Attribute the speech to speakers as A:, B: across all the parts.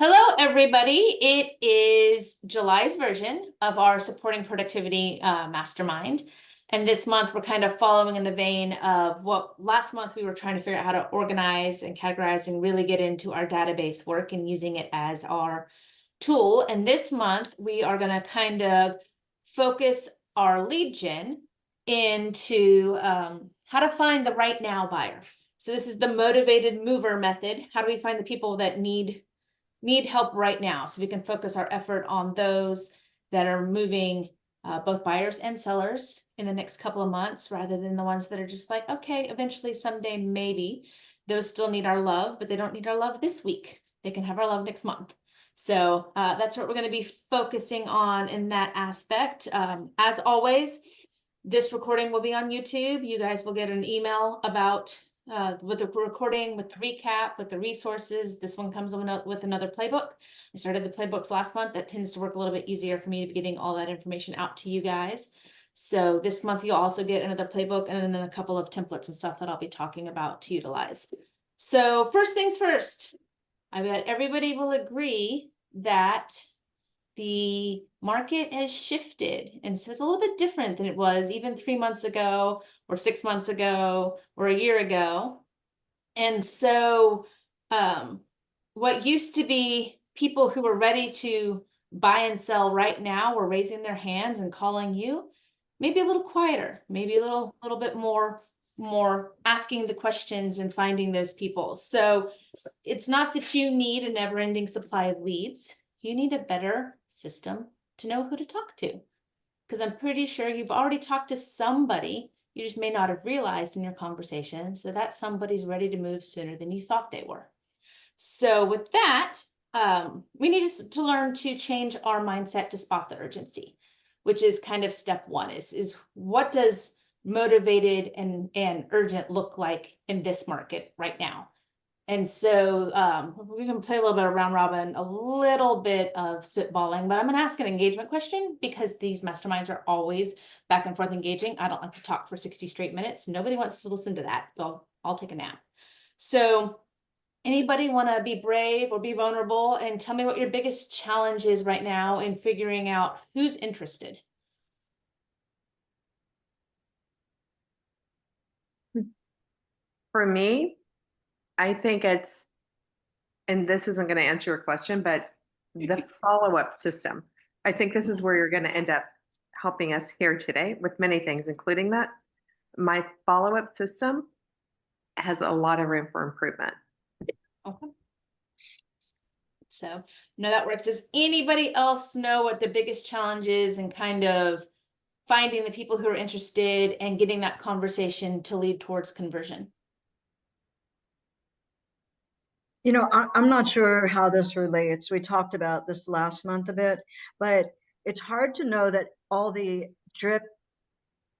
A: Hello, everybody. It is July's version of our Supporting Productivity Mastermind. And this month, we're kind of following in the vein of what last month we were trying to figure out how to organize and categorize and really get into our database work and using it as our tool. And this month, we are going to kind of focus our lead gen into how to find the right now buyer. So this is the motivated mover method. How do we find the people that need help right now, so we can focus our effort on those that are moving, both buyers and sellers in the next couple of months, rather than the ones that are just like, okay, eventually someday maybe. Those still need our love, but they don't need our love this week. They can have our love next month. So that's what we're going to be focusing on in that aspect. As always, this recording will be on YouTube. You guys will get an email about with the recording, with the recap, with the resources. This one comes with another playbook. I started the playbooks last month. That tends to work a little bit easier for me to be getting all that information out to you guys. So this month you'll also get another playbook and then a couple of templates and stuff that I'll be talking about to utilize. So first things first, I bet everybody will agree that the market has shifted, and so it's a little bit different than it was even 3 months ago or 6 months ago or a year ago. And so what used to be people who were ready to buy and sell right now were raising their hands and calling you, maybe a little quieter, maybe a little bit more asking the questions and finding those people. So it's not that you need a never-ending supply of leads. You need a better system to know who to talk to, because I'm pretty sure you've already talked to somebody. You just may not have realized in your conversation, so that somebody's ready to move sooner than you thought they were. So with that, we need to learn to change our mindset to spot the urgency, which is kind of step one, is what does motivated and urgent look like in this market right now? And so we can play a little bit of round robin, a little bit of spitballing, but I'm going to ask an engagement question because these masterminds are always back and forth engaging. I don't like to talk for 60 straight minutes. Nobody wants to listen to that. I'll take a nap. So anybody want to be brave or be vulnerable and tell me what your biggest challenge is right now in figuring out who's interested?
B: For me, I think it's, and this isn't going to answer your question, but the follow-up system. I think this is where you're going to end up helping us here today with many things, including that. My follow-up system has a lot of room for improvement.
A: Okay. So no, that works. Does anybody else know what the biggest challenge is in kind of finding the people who are interested and getting that conversation to lead towards conversion?
C: I'm not sure how this relates. We talked about this last month a bit, but it's hard to know that all the drip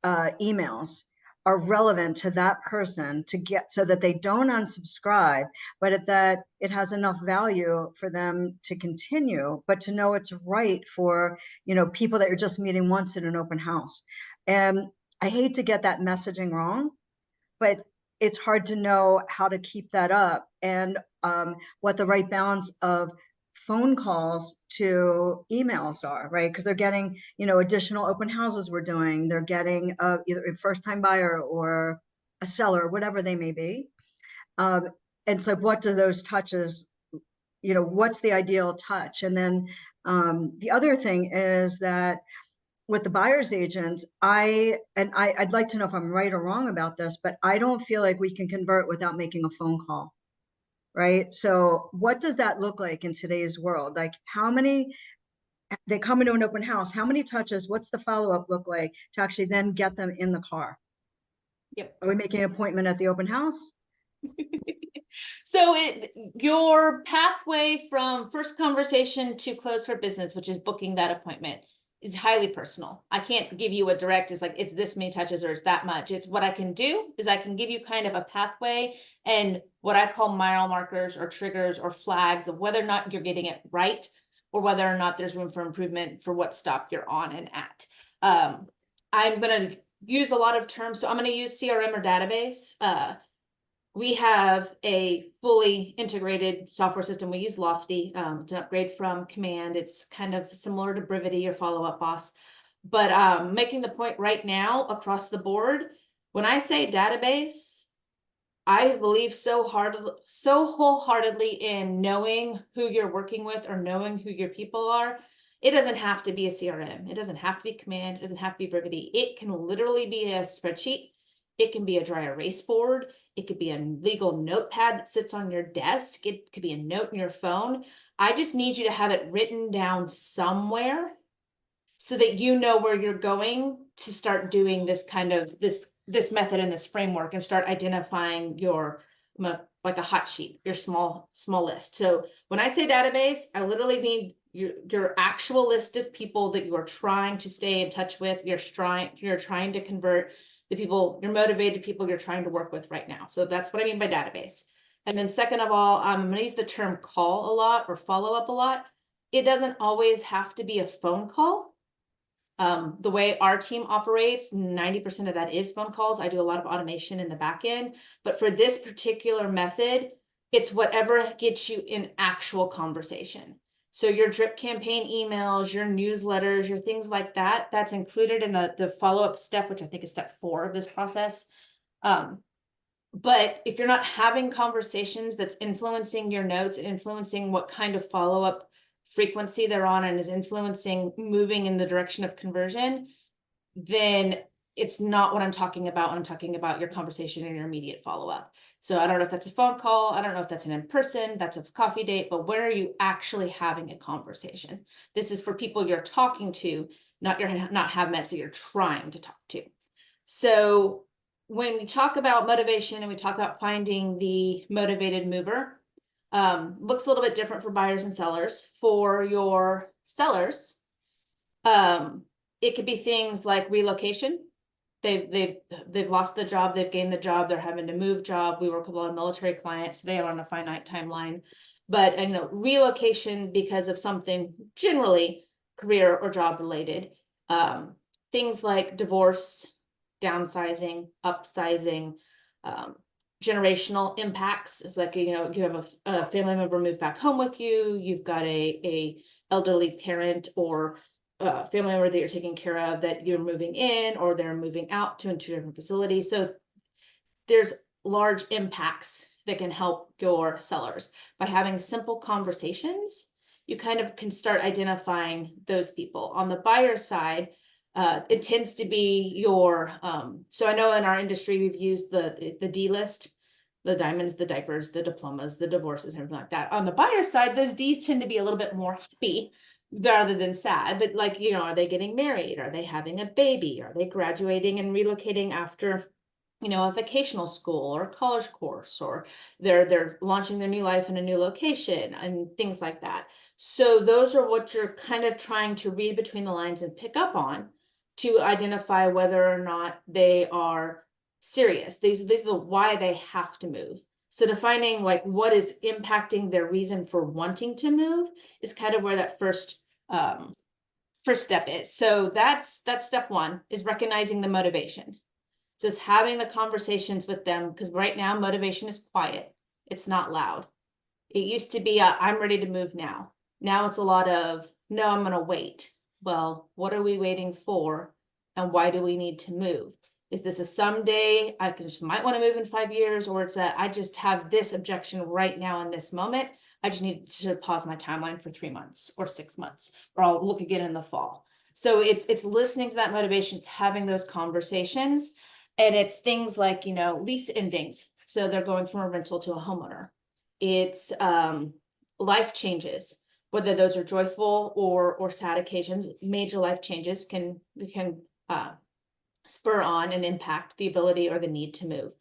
C: emails are relevant to that person to get so that they don't unsubscribe, but that it has enough value for them to continue, but to know it's right for, people that you're just meeting once in an open house. And I hate to get that messaging wrong, but it's hard to know how to keep that up and what the right balance of phone calls to emails are, right? Because they're getting, additional open houses we're doing. They're getting either a first-time buyer or a seller, whatever they may be. And so what do those touches, what's the ideal touch? And then the other thing is that with the buyer's agent, I'd like to know if I'm right or wrong about this, but I don't feel like we can convert without making a phone call, right? So what does that look like in today's world? Like how many, they come into an open house, how many touches, what's the follow-up look like to actually then get them in the car?
A: Yep.
C: Are we making an appointment at the open house?
A: So your pathway from first conversation to close for business, which is booking that appointment, is highly personal. I can't give you a direct, it's like, it's this many touches or it's that much. It's what I can do is I can give you kind of a pathway and what I call mile markers or triggers or flags of whether or not you're getting it right or whether or not there's room for improvement for what stop you're on and at. I'm going to use a lot of terms. So I'm going to use CRM or database. we have a fully integrated software system. We use Lofty. It's an upgrade from Command. It's kind of similar to Brivity or Follow Up Boss. But making the point right now across the board, when I say database, I believe so wholeheartedly in knowing who you're working with or knowing who your people are. It doesn't have to be a CRM. It doesn't have to be Command. It doesn't have to be Brivity. It can literally be a spreadsheet. It can be a dry erase board. It could be a legal notepad that sits on your desk. It could be a note in your phone. I just need you to have it written down somewhere so that you know where you're going to start doing this kind of this method and this framework and start identifying your like a hot sheet, your small list. So when I say database, I literally need your actual list of people that you are trying to stay in touch with. You're trying to convert, the people, your motivated people you're trying to work with right now. So that's what I mean by database. And then second of all, I'm going to use the term call a lot or follow up a lot. It doesn't always have to be a phone call. The way our team operates, 90% of that is phone calls. I do a lot of automation in the back end, but for this particular method, it's whatever gets you in actual conversation. So your drip campaign emails, your newsletters, your things like that, that's included in the follow-up step, which I think is step 4 of this process. But if you're not having conversations that's influencing your notes, influencing what kind of follow-up frequency they're on and is influencing moving in the direction of conversion, then it's not what I'm talking about when I'm talking about your conversation and your immediate follow-up. So I don't know if that's a phone call, I don't know if that's an in-person, that's a coffee date, but where are you actually having a conversation? This is for people you're talking to, not have met, so you're trying to talk to. So when we talk about motivation and we talk about finding the motivated mover, looks a little bit different for buyers and sellers. For your sellers, it could be things like relocation. They've lost the job, they've gained the job, they're having to move job. We work with a lot of military clients, they are on a finite timeline. But relocation because of something generally career or job related. Things like divorce, downsizing, upsizing, generational impacts. It's like, you have a family member move back home with you, you've got a elderly parent or family member that you're taking care of that you're moving in, or they're moving out to into a different facility. So there's large impacts that can help your sellers. By having simple conversations, you kind of can start identifying those people. On the buyer side, it tends to be your, so I know in our industry, we've used the D list, the diamonds, the diapers, the diplomas, the divorces, and everything like that. On the buyer side, those Ds tend to be a little bit more happy rather than sad, but like, are they getting married? Are they having a baby? Are they graduating and relocating after, a vocational school or a college course, or they're launching their new life in a new location and things like that. So those are what you're kind of trying to read between the lines and pick up on to identify whether or not they are serious. These are the why they have to move. So defining like what is impacting their reason for wanting to move is kind of where that first step is. So that's step 1, is recognizing the motivation. Just having the conversations with them, because right now motivation is quiet. It's not loud. It used to be I'm ready to move now. Now it's a lot of, no, I'm going to wait. Well, what are we waiting for? And why do we need to move? Is this a someday, I just might want to move in 5 years, or it's I just have this objection right now in this moment. I just need to pause my timeline for 3 months or 6 months, or I'll look again in the fall. So it's listening to that motivation, it's having those conversations. And it's things like, lease endings. So they're going from a rental to a homeowner. It's life changes, whether those are joyful or sad occasions. Major life changes can spur on and impact the ability or the need to move.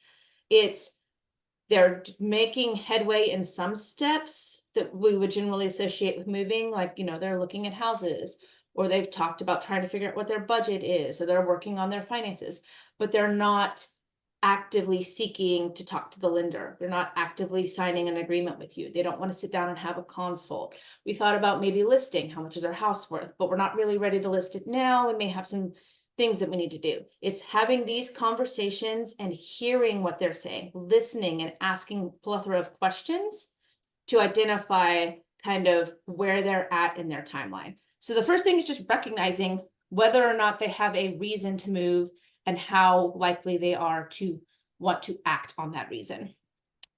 A: They're making headway in some steps that we would generally associate with moving, like, they're looking at houses, or they've talked about trying to figure out what their budget is, or they're working on their finances, but they're not actively seeking to talk to the lender. They're not actively signing an agreement with you. They don't want to sit down and have a consult. We thought about maybe listing, how much is our house worth, but we're not really ready to list it now. We may have some things that we need to do. It's having these conversations and hearing what they're saying, listening and asking plethora of questions to identify kind of where they're at in their timeline. So the first thing is just recognizing whether or not they have a reason to move and how likely they are to want to act on that reason.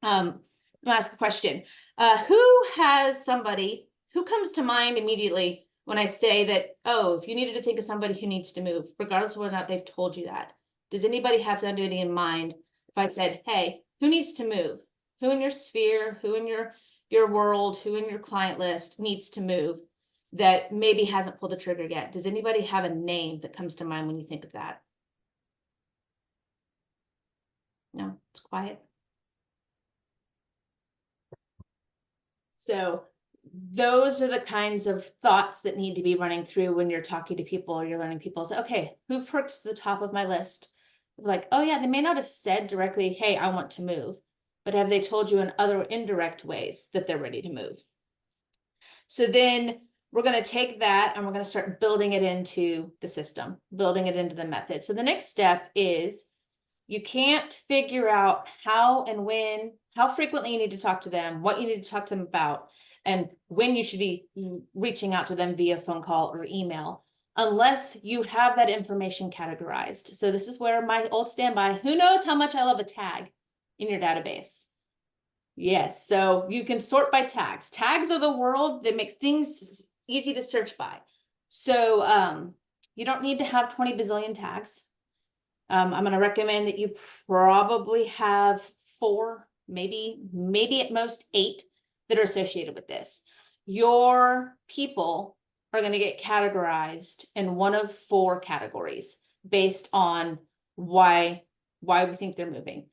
A: I'll ask a question. Who has somebody who comes to mind immediately when I say that, oh, if you needed to think of somebody who needs to move, regardless of whether or not they've told you that? Does anybody have somebody in mind? If I said, hey, who needs to move? Who in your sphere, who in your world, who in your client list needs to move that maybe hasn't pulled the trigger yet? Does anybody have a name that comes to mind when you think of that? No, it's quiet. So those are the kinds of thoughts that need to be running through when you're talking to people or you're learning people. Say, okay, who perks to the top of my list? Like, oh yeah, they may not have said directly, hey, I want to move, but have they told you in other indirect ways that they're ready to move? So then we're going to take that and we're going to start building it into the system, building it into the method. So the next step is you can't figure out how and when, how frequently you need to talk to them, what you need to talk to them about, and when you should be reaching out to them via phone call or email, unless you have that information categorized. So this is where my old standby, who knows how much I love a tag in your database? Yes, so you can sort by tags. Tags are the world that make things easy to search by. So you don't need to have 20 bazillion tags. I'm going to recommend that you probably have 4, maybe at most 8 that are associated with this. Your people are going to get categorized in one of 4 categories based on why we think they're moving.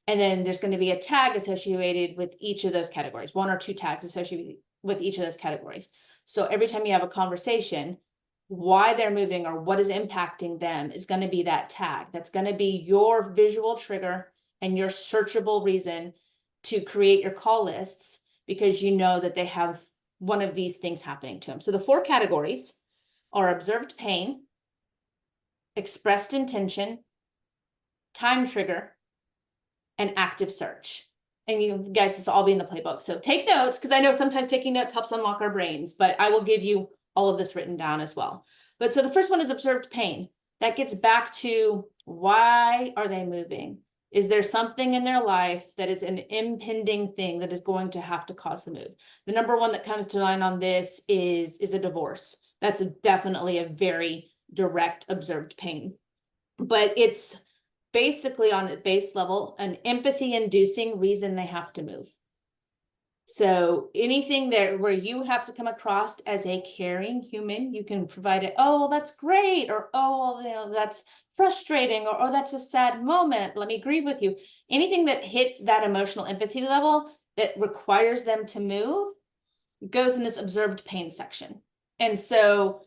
A: And then there's going to be a tag associated with each of those categories, 1 or 2 tags associated with each of those categories. So every time you have a conversation, why they're moving or what is impacting them is going to be that tag. That's going to be your visual trigger and your searchable reason to create your call lists, because you know that they have one of these things happening to them. So the 4 categories are observed pain, expressed intention, time trigger, and active search. And you guys, this will all be in the playbook. So take notes, because I know sometimes taking notes helps unlock our brains, but I will give you all of this written down as well. But so the first one is observed pain. That gets back to, why are they moving? Is there something in their life that is an impending thing that is going to have to cause the move? The number one that comes to mind on this is a divorce. That's definitely a very direct observed pain. But it's basically on a base level, an empathy inducing reason they have to move. So anything there where you have to come across as a caring human, you can provide it. Oh, well, that's great. Or, oh, well, you know, that's frustrating. Or, oh, that's a sad moment. Let me grieve with you. Anything that hits that emotional empathy level that requires them to move goes in this observed pain section. And so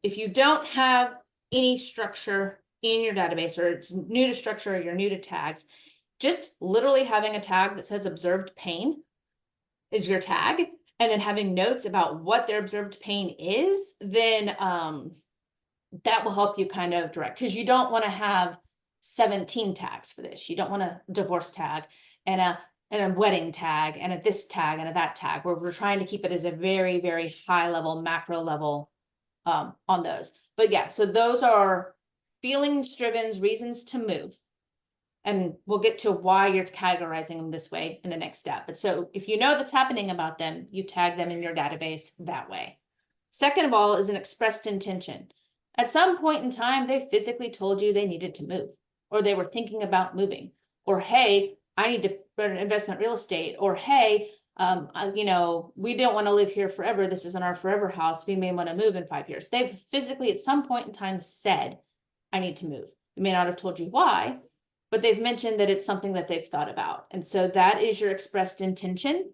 A: if you don't have any structure in your database, or it's new to structure, or you're new to tags, just literally having a tag that says observed pain is your tag, and then having notes about what their observed pain is, then that will help you kind of direct, because you don't want to have 17 tags for this. You don't want a divorce tag and a wedding tag and a this tag and a that tag, where we're trying to keep it as a very, very high level, macro level on those. But yeah, so those are feelings driven reasons to move. And we'll get to why you're categorizing them this way in the next step. But so if you know that's happening about them, you tag them in your database that way. Second of all is an expressed intention. At some point in time, they physically told you they needed to move, or they were thinking about moving, or, hey, I need to run investment real estate, or, hey, you know, we don't want to live here forever. This isn't our forever house. We may want to move in 5 years. They've physically at some point in time said, I need to move. They may not have told you why, but they've mentioned that it's something that they've thought about. And so that is your expressed intention,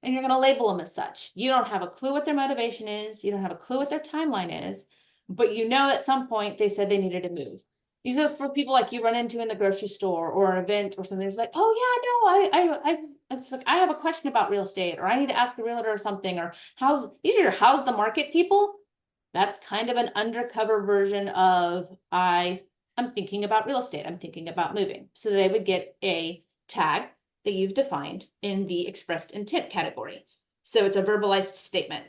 A: and you're going to label them as such. You don't have a clue what their motivation is. You don't have a clue what their timeline is, but you know at some point they said they needed to move. These are for people like you run into in the grocery store or an event or something. It's like, oh yeah, no, I'm just like, I have a question about real estate, or I need to ask a realtor or something, or how's the market people. That's kind of an undercover version of I'm thinking about real estate. I'm thinking about moving. So they would get a tag that you've defined in the expressed intent category. So it's a verbalized statement.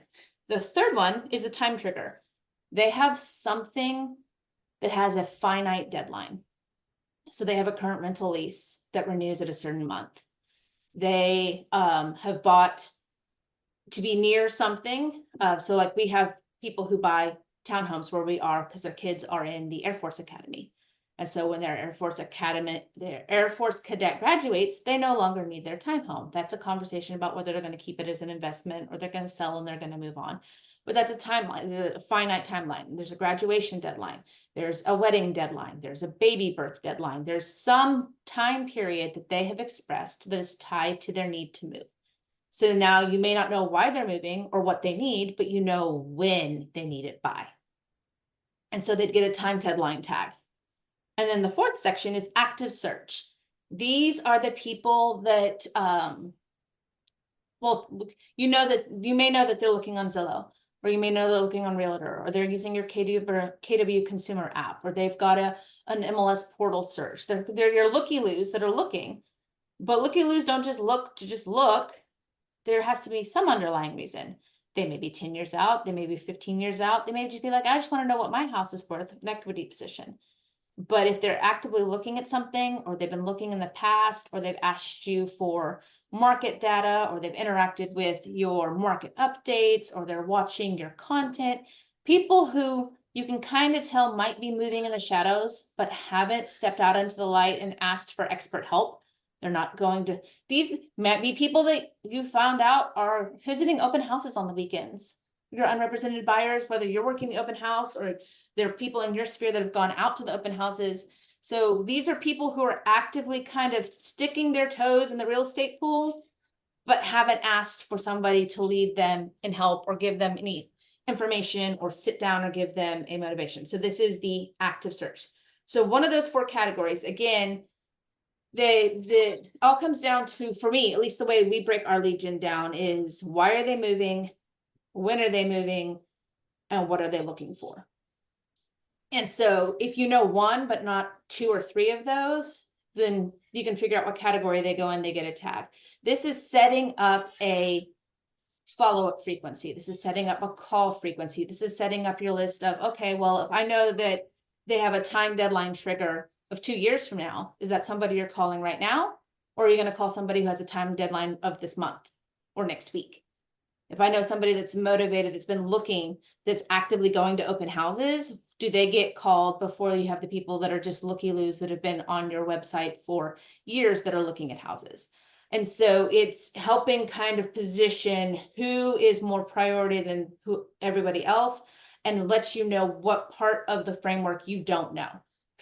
A: The third one is a time trigger. They have something that has a finite deadline. So they have a current rental lease that renews at a certain month. They have bought to be near something. So like we have people who buy townhomes where we are because their kids are in the Air Force Academy. And so when their Air Force cadet graduates, they no longer need their time home. That's a conversation about whether they're going to keep it as an investment or they're going to sell and they're going to move on. But that's a timeline, a finite timeline. There's a graduation deadline. There's a wedding deadline. There's a baby birth deadline. There's some time period that they have expressed that is tied to their need to move. So now you may not know why they're moving or what they need, but you know when they need it by. And so they'd get a time deadline tag. And then the fourth section is active search. These are the people that, well, you may know that they're looking on Zillow, or you may know they're looking on Realtor, or they're using your KW consumer app, or they've got an MLS portal search. They're your looky-loos that are looking, but looky-loos don't just look to just look. There has to be some underlying reason. They may be 10 years out. They may be 15 years out. They may just be like, I just want to know what my house is worth, an equity position. But if they're actively looking at something, or they've been looking in the past, or they've asked you for market data, or they've interacted with your market updates, or they're watching your content, people who you can kind of tell might be moving in the shadows, but haven't stepped out into the light and asked for expert help. They're not going to, these might be people that you found out are visiting open houses on the weekends. Your unrepresented buyers, whether you're working the open house or there are people in your sphere that have gone out to the open houses. So these are people who are actively kind of sticking their toes in the real estate pool, but haven't asked for somebody to lead them and help or give them any information or sit down or give them a motivation. So this is the active search. So one of those four categories, again, the all comes down to, for me, at least the way we break our legion down is, why are they moving? When are they moving? And what are they looking for? And so if you know one, but not two or three of those, then you can figure out what category they go in, they get a tag. This is setting up a follow-up frequency. This is setting up a call frequency. This is setting up your list of, okay, well, if I know that they have a time deadline trigger of 2 years from now, is that somebody you're calling right now? Or are you going to call somebody who has a time deadline of this month or next week? If I know somebody that's motivated, that's been looking, that's actively going to open houses, do they get called before you have the people that are just looky-loos that have been on your website for years that are looking at houses? And so it's helping kind of position who is more priority than who everybody else, and lets you know what part of the framework you don't know.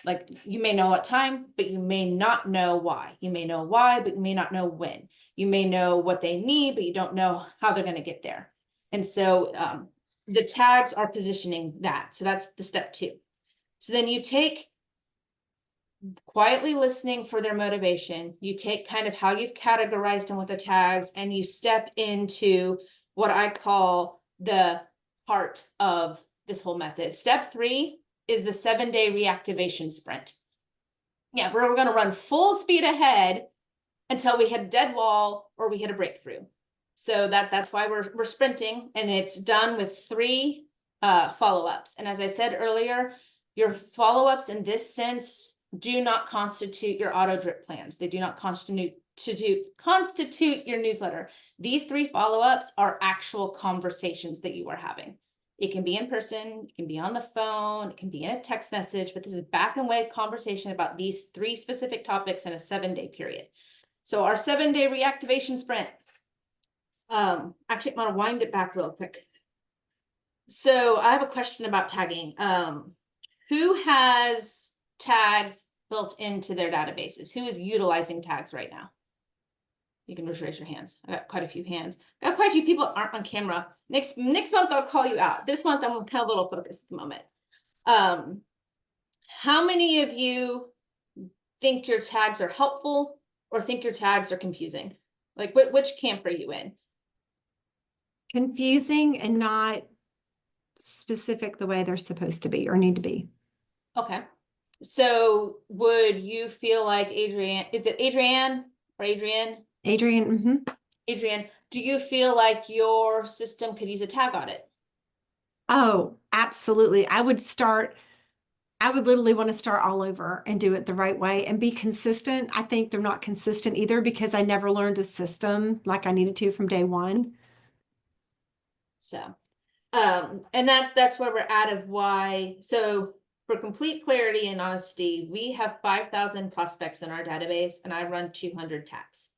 A: Like, you may know what time, but you may not know why. You may know why, but you may not know when. You may know what they need, but you don't know how they're going to get there. And so the tags are positioning that. So that's the step 2. So then you take quietly listening for their motivation. You take kind of how you've categorized them with the tags, and you step into what I call the heart of this whole method. Step 3 is the 7-day reactivation sprint. Yeah, we're going to run full speed ahead until we hit a dead wall or we hit a breakthrough. So that's why we're sprinting, and it's done with 3 follow-ups. And as I said earlier, your follow-ups in this sense do not constitute your auto drip plans. They do not constitute your newsletter. These 3 follow-ups are actual conversations that you are having. It can be in person, it can be on the phone, it can be in a text message, but this is back and way conversation about these 3 specific topics in a 7-day period. So our 7-day reactivation sprint, actually, I'm gonna wind it back real quick. So I have a question about tagging. Who has tags built into their databases? Who is utilizing tags right now? You can just raise your hands. I got quite a few hands. Got quite a few people that aren't on camera. Next month I'll call you out. This month I'm kind of a little focused at the moment. How many of you think your tags are helpful or think your tags are confusing? Like, which camp are you in?
D: Confusing and not specific the way they're supposed to be or need to be.
A: Okay. So would you feel like Adrienne, is it Adrienne or Adrienne?
D: Adrian,
A: Adrienne, do you feel like your system could use a tag audit?
D: oh, absolutely. I would literally want to start all over and do it the right way and be consistent. I think they're not consistent either because I never learned a system like I needed to from day one.
A: So, and that's where we're at of why. So for complete clarity and honesty, we have 5,000 prospects in our database and I run 200 tags,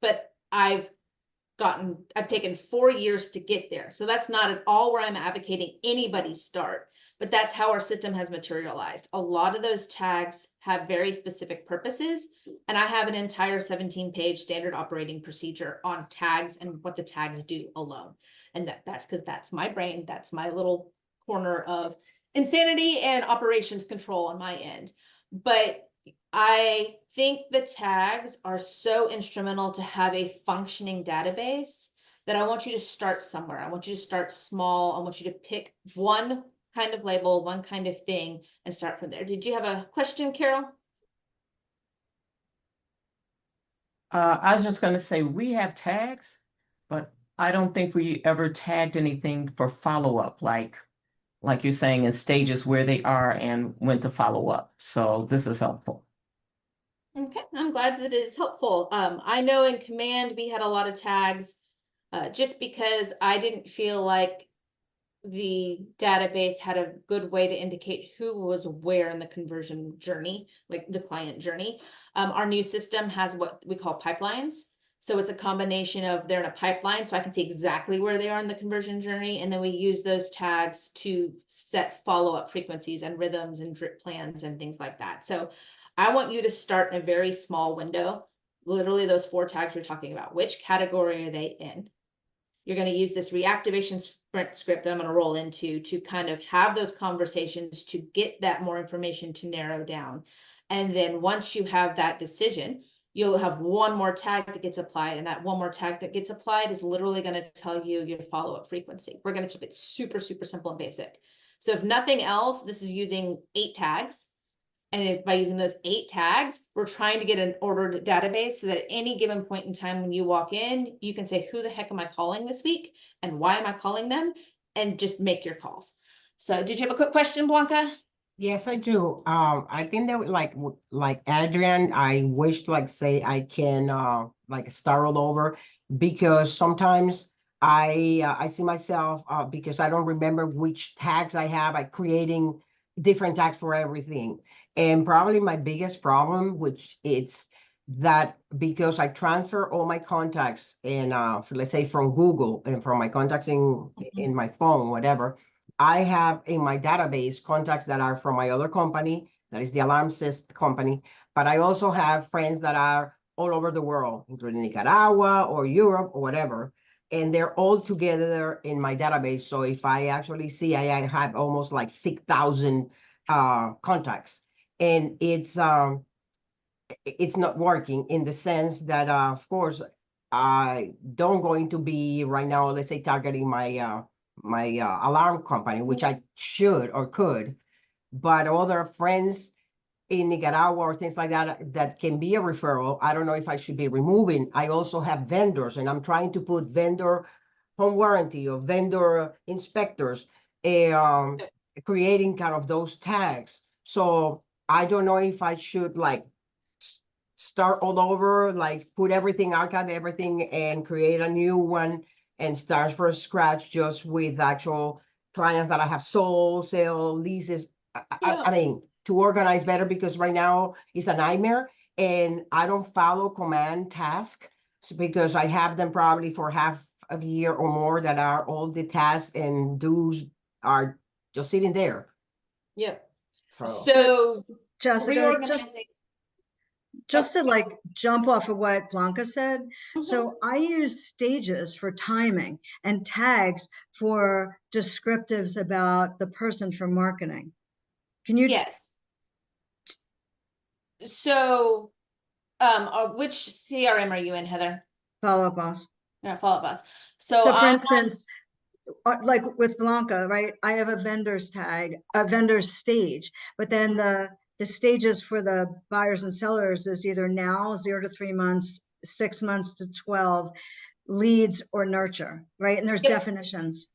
A: but I've taken 4 years to get there. So that's not at all where I'm advocating anybody start, but that's how our system has materialized. A lot of those tags have very specific purposes. And I have an entire 17-page standard operating procedure on tags and what the tags do alone. And that's because that's my brain. That's my little corner of insanity and operations control on my end. But I think the tags are so instrumental to have a functioning database that I want you to start somewhere. I want you to start small. I want you to pick one kind of label, one kind of thing, and start from there. Did you have a question, Carol?
E: I was just gonna say, we have tags, but I don't think we ever tagged anything for follow-up, like you're saying, in stages where they are and when to follow up. So this is helpful.
A: Okay, I'm glad that it is helpful. I know in Command we had a lot of tags, just because I didn't feel like the database had a good way to indicate who was where in the conversion journey, like the client journey. Our new system has what we call pipelines. So it's a combination of they're in a pipeline, so I can see exactly where they are in the conversion journey. And then we use those tags to set follow-up frequencies and rhythms and drip plans and things like that. So I want you to start in a very small window. Literally those 4 tags we're talking about. Which category are they in? You're going to use this reactivation sprint script that I'm going to roll into to kind of have those conversations to get that more information to narrow down. And then once you have that decision, you'll have one more tag that gets applied. And that one more tag that gets applied is literally going to tell you your follow-up frequency. We're going to keep it super, super simple and basic. So if nothing else, this is using 8 tags. And if by using those 8 tags, we're trying to get an ordered database so that at any given point in time when you walk in, you can say, who the heck am I calling this week? And why am I calling them? And just make your calls. So did you have a quick question, Blanca?
F: Yes, I do. I think that like Adrian, I wish like say I can like start all over because sometimes I see myself because I don't remember which tags I have. I creating different tags for everything. And probably my biggest problem, which it's that because I transfer all my contacts and let's say from Google and from my contacts in my phone, whatever. I have in my database contacts that are from my other company, that is the Alarm Assist company, but I also have friends that are all over the world, including Nicaragua or Europe or whatever, and they're all together in my database. So if I actually see, I have almost like 6,000 contacts, and it's not working in the sense that, of course, I don't going to be right now, let's say, targeting my alarm company, which I should or could, but other friends in Nicaragua or things like that, that can be a referral. I don't know if I should be removing. I also have vendors, and I'm trying to put vendor home warranty or vendor inspectors, creating kind of those tags. So I don't know if I should like start all over, like put everything, archive everything and create a new one and start from scratch just with actual clients that I have sold, sale, leases. I mean, to organize better because right now it's a nightmare and I don't follow command task because I have them probably for half a year or more that are all the tasks and dues are just sitting there.
A: Yep.
F: So
A: So
C: Jessica,
A: reorganizing.
C: just to like jump off of what Blanca said.
A: Mhm.
C: So I use stages for timing and tags for descriptives about the person for marketing. Can you?
A: Yes. So, which CRM are you in, Heather?
C: Follow up, boss.
A: You're not Follow Up Us. So
C: So for
A: I'm
C: instance, like with Blanca, right? I have a vendor's tag, a vendor's stage, but then the stages for the buyers and sellers is either now, 0 to 3 months, 6 months to 12, leads or nurture, right? And there's
A: Yep.
C: definitions.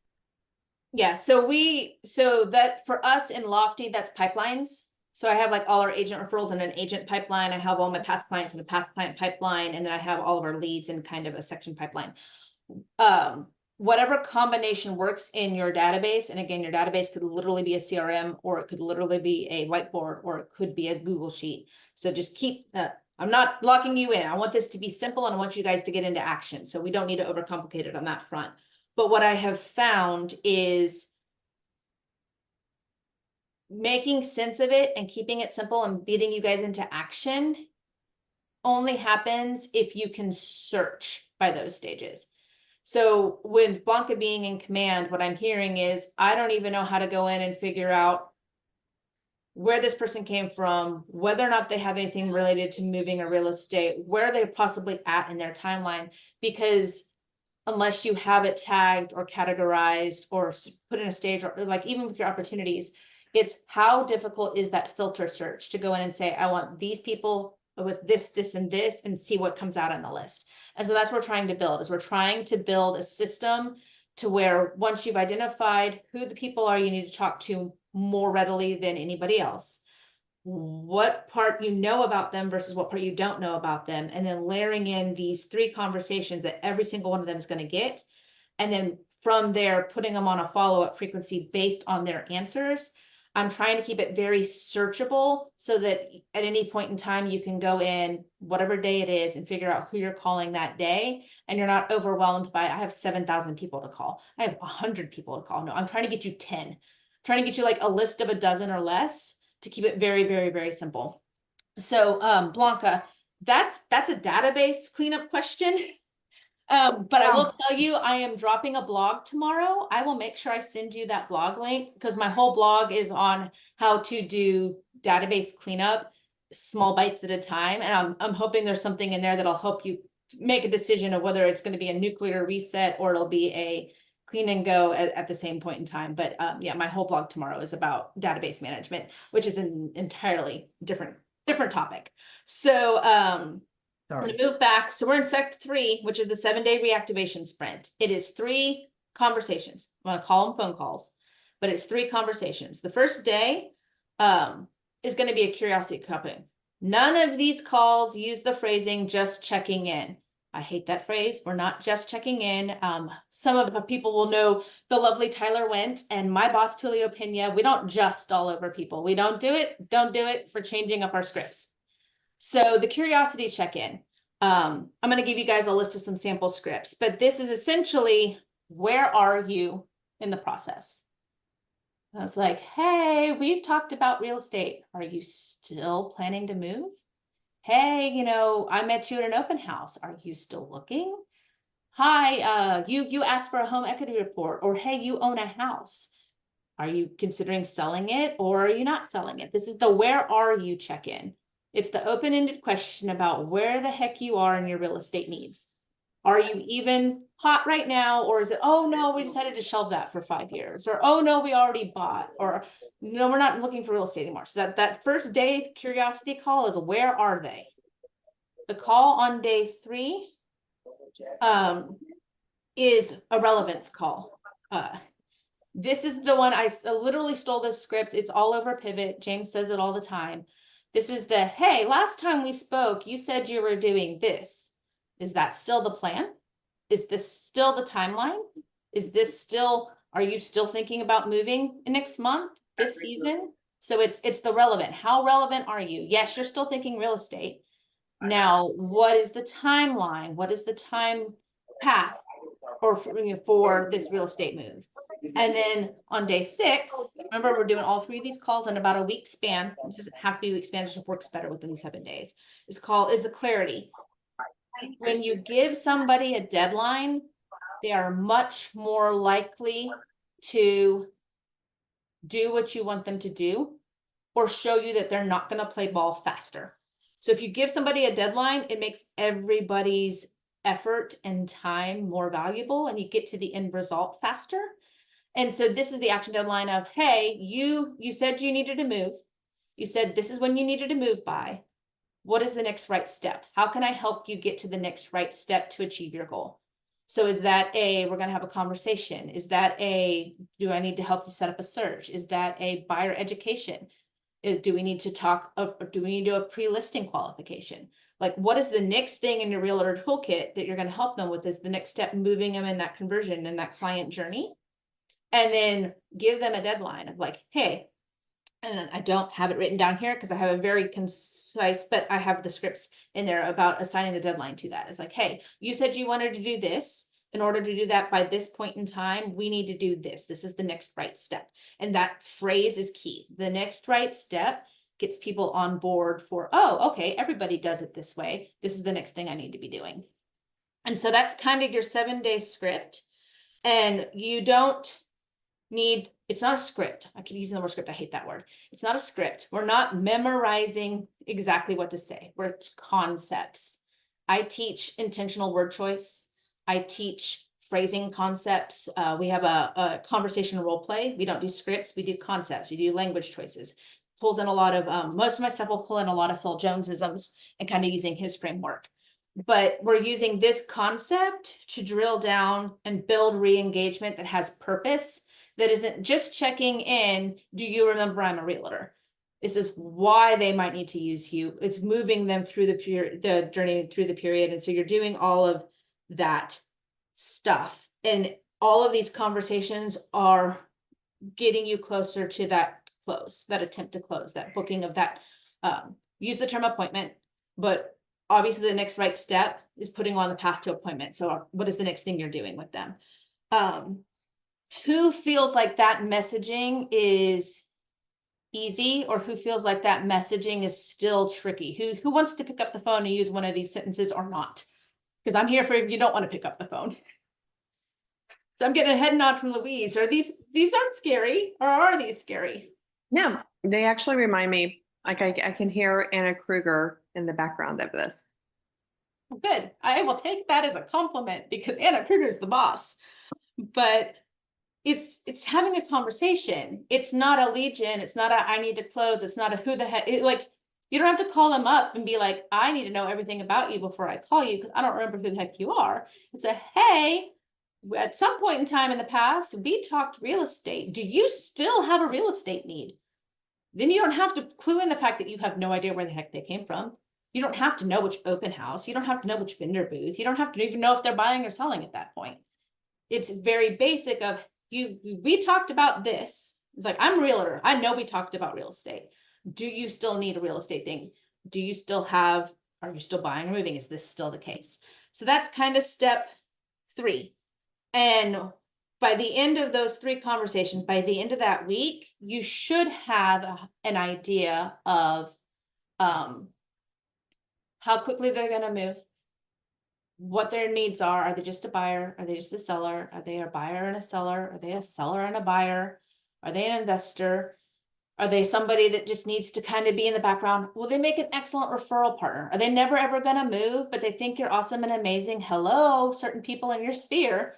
A: Yeah, so that for us in Lofty, that's pipelines. So I have like all our agent referrals in an agent pipeline. I have all my past clients in a past client pipeline, and then I have all of our leads in kind of a section pipeline. Whatever combination works in your database, and again, your database could literally be a CRM, or it could literally be a whiteboard, or it could be a Google Sheet. So just keep, I'm not locking you in. I want this to be simple, and I want you guys to get into action. So we don't need to overcomplicate it on that front. But what I have found is making sense of it and keeping it simple and beating you guys into action only happens if you can search by those stages. So with Blanca being in command, what I'm hearing is I don't even know how to go in and figure out where this person came from, whether or not they have anything related to moving or real estate, where they're possibly at in their timeline, because unless you have it tagged or categorized or put in a stage, or like even with your opportunities, it's how difficult is that filter search to go in and say, I want these people with this, this, and this, and see what comes out on the list. And so that's what we're trying to build, is we're trying to build a system to where once you've identified who the people are you need to talk to more readily than anybody else, what part you know about them versus what part you don't know about them, and then layering in these 3 conversations that every single one of them is going to get, and then from there putting them on a follow-up frequency based on their answers. I'm trying to keep it very searchable so that at any point in time you can go in whatever day it is and figure out who you're calling that day, and you're not overwhelmed by, I have 7,000 people to call, I have 100 people to call. No, I'm trying to get you 10, I'm trying to get you like a list of a dozen or less, to keep it very, very, very simple. So Blanca, that's a database cleanup question. But I will tell you, I am dropping a blog tomorrow. I will make sure I send you that blog link, because my whole blog is on how to do database cleanup, small bites at a time. And I'm hoping there's something in there that'll help you make a decision of whether it's going to be a nuclear reset or it'll be a clean and go at the same point in time. But yeah, my whole blog tomorrow is about database management, which is an entirely different topic. So I'm
F: Sorry.
A: gonna move back. So we're in Sect 3, which is the 7-day reactivation sprint. It is 3 conversations. I'm gonna call them phone calls, but it's 3 conversations. The first day is gonna be a curiosity cupping. None of these calls use the phrasing just checking in. I hate that phrase. We're not just checking in. Some of the people will know the lovely Tyler Went and my boss Tulio Pena. We don't just all over people. We don't do it. Don't do it. For changing up our scripts. So the curiosity check-in. I'm going to give you guys a list of some sample scripts, but this is essentially, where are you in the process? I was like, hey, we've talked about real estate. Are you still planning to move? Hey, you know, I met you at an open house. Are you still looking? Hi, you asked for a home equity report, or hey, you own a house. Are you considering selling it, or are you not selling it? This is the where are you check-in. It's the open-ended question about where the heck you are in your real estate needs. Are you even hot right now? Or is it, oh no, we decided to shelve that for 5 years, or oh no, we already bought, or no, we're not looking for real estate anymore. So that first day curiosity call is, where are they? The call on day 3 is a relevance call. This is the one I literally stole this script. It's all over Pivot. James says it all the time. This is the, hey, last time we spoke, you said you were doing this. Is that still the plan? Is this still the timeline? Is this still, are you still thinking about moving next month, this season? So it's the relevant. How relevant are you? Yes, you're still thinking real estate. Now, what is the timeline? What is the time path for this real estate move? And then on day 6, remember, we're doing all 3 of these calls in about a week span. This doesn't have to be a week span, it just works better within these 7 days. Is the clarity. When you give somebody a deadline, they are much more likely to do what you want them to do, or show you that they're not going to play ball faster. So if you give somebody a deadline, it makes everybody's effort and time more valuable, and you get to the end result faster. And so this is the action deadline of, hey, you said you needed to move. You said this is when you needed to move by. What is the next right step? How can I help you get to the next right step to achieve your goal? So is that we're going to have a conversation? Is that do I need to help you set up a search? Is that a buyer education? Do we need to do we need to do a pre-listing qualification? Like, what is the next thing in your realtor toolkit that you're going to help them with is the next step, moving them in that conversion and that client journey? And then give them a deadline of like, hey, and I don't have it written down here because I have a very concise, but I have the scripts in there about assigning the deadline to that. It's like, hey, you said you wanted to do this. In order to do that by this point in time, we need to do this. This is the next right step. And that phrase is key. The next right step gets people on board for, oh, okay, everybody does it this way. This is the next thing I need to be doing. And so that's kind of your 7-day script. And you don't need, it's not a script. I keep using the word script. I hate that word. It's not a script. We're not memorizing exactly what to say. We're concepts. I teach intentional word choice. I teach phrasing concepts. We have a conversation role play. We don't do scripts. We do concepts. We do language choices. Pulls in a lot of, most of my stuff will pull in a lot of Phil Jonesisms and kind of using his framework. But we're using this concept to drill down and build re-engagement that has purpose, that isn't just checking in, do you remember I'm a realtor? This is why they might need to use you. It's moving them through the journey through the period. And so you're doing all of that stuff. And all of these conversations are getting you closer to that close, that attempt to close, that booking of that, use the term appointment, but obviously the next right step is putting on the path to appointment. So what is the next thing you're doing with them? Who feels like that messaging is easy, or who feels like that messaging is still tricky? Who wants to pick up the phone and use one of these sentences or not? Because I'm here for if you don't want to pick up the phone. So I'm getting a head nod from Louise. Are these aren't scary, or are these scary?
B: Yeah, they actually remind me, like I can hear Anna Kruger in the background of this.
A: Good. I will take that as a compliment because Anna Kruger is the boss. But it's having a conversation. It's not a legion. It's not a I need to close. It's not a who the heck. Like, you don't have to call them up and be like, I need to know everything about you before I call you because I don't remember who the heck you are. It's a, hey, at some point in time in the past, we talked real estate. Do you still have a real estate need? Then you don't have to clue in the fact that you have no idea where the heck they came from. You don't have to know which open house. You don't have to know which vendor booth. You don't have to even know if they're buying or selling at that point. It's very basic of we talked about this. It's like, I'm a realtor. I know we talked about real estate. Do you still need a real estate thing? Do you still have, are you still buying or moving? Is this still the case? So that's kind of step 3. And by the end of those 3 conversations, by the end of that week, you should have an idea of how quickly they're going to move, what their needs are. Are they just a buyer? Are they just a seller? Are they a buyer and a seller? Are they a seller and a buyer? Are they an investor? Are they somebody that just needs to kind of be in the background? Will they make an excellent referral partner? Are they never ever going to move, but they think you're awesome and amazing? Hello, certain people in your sphere.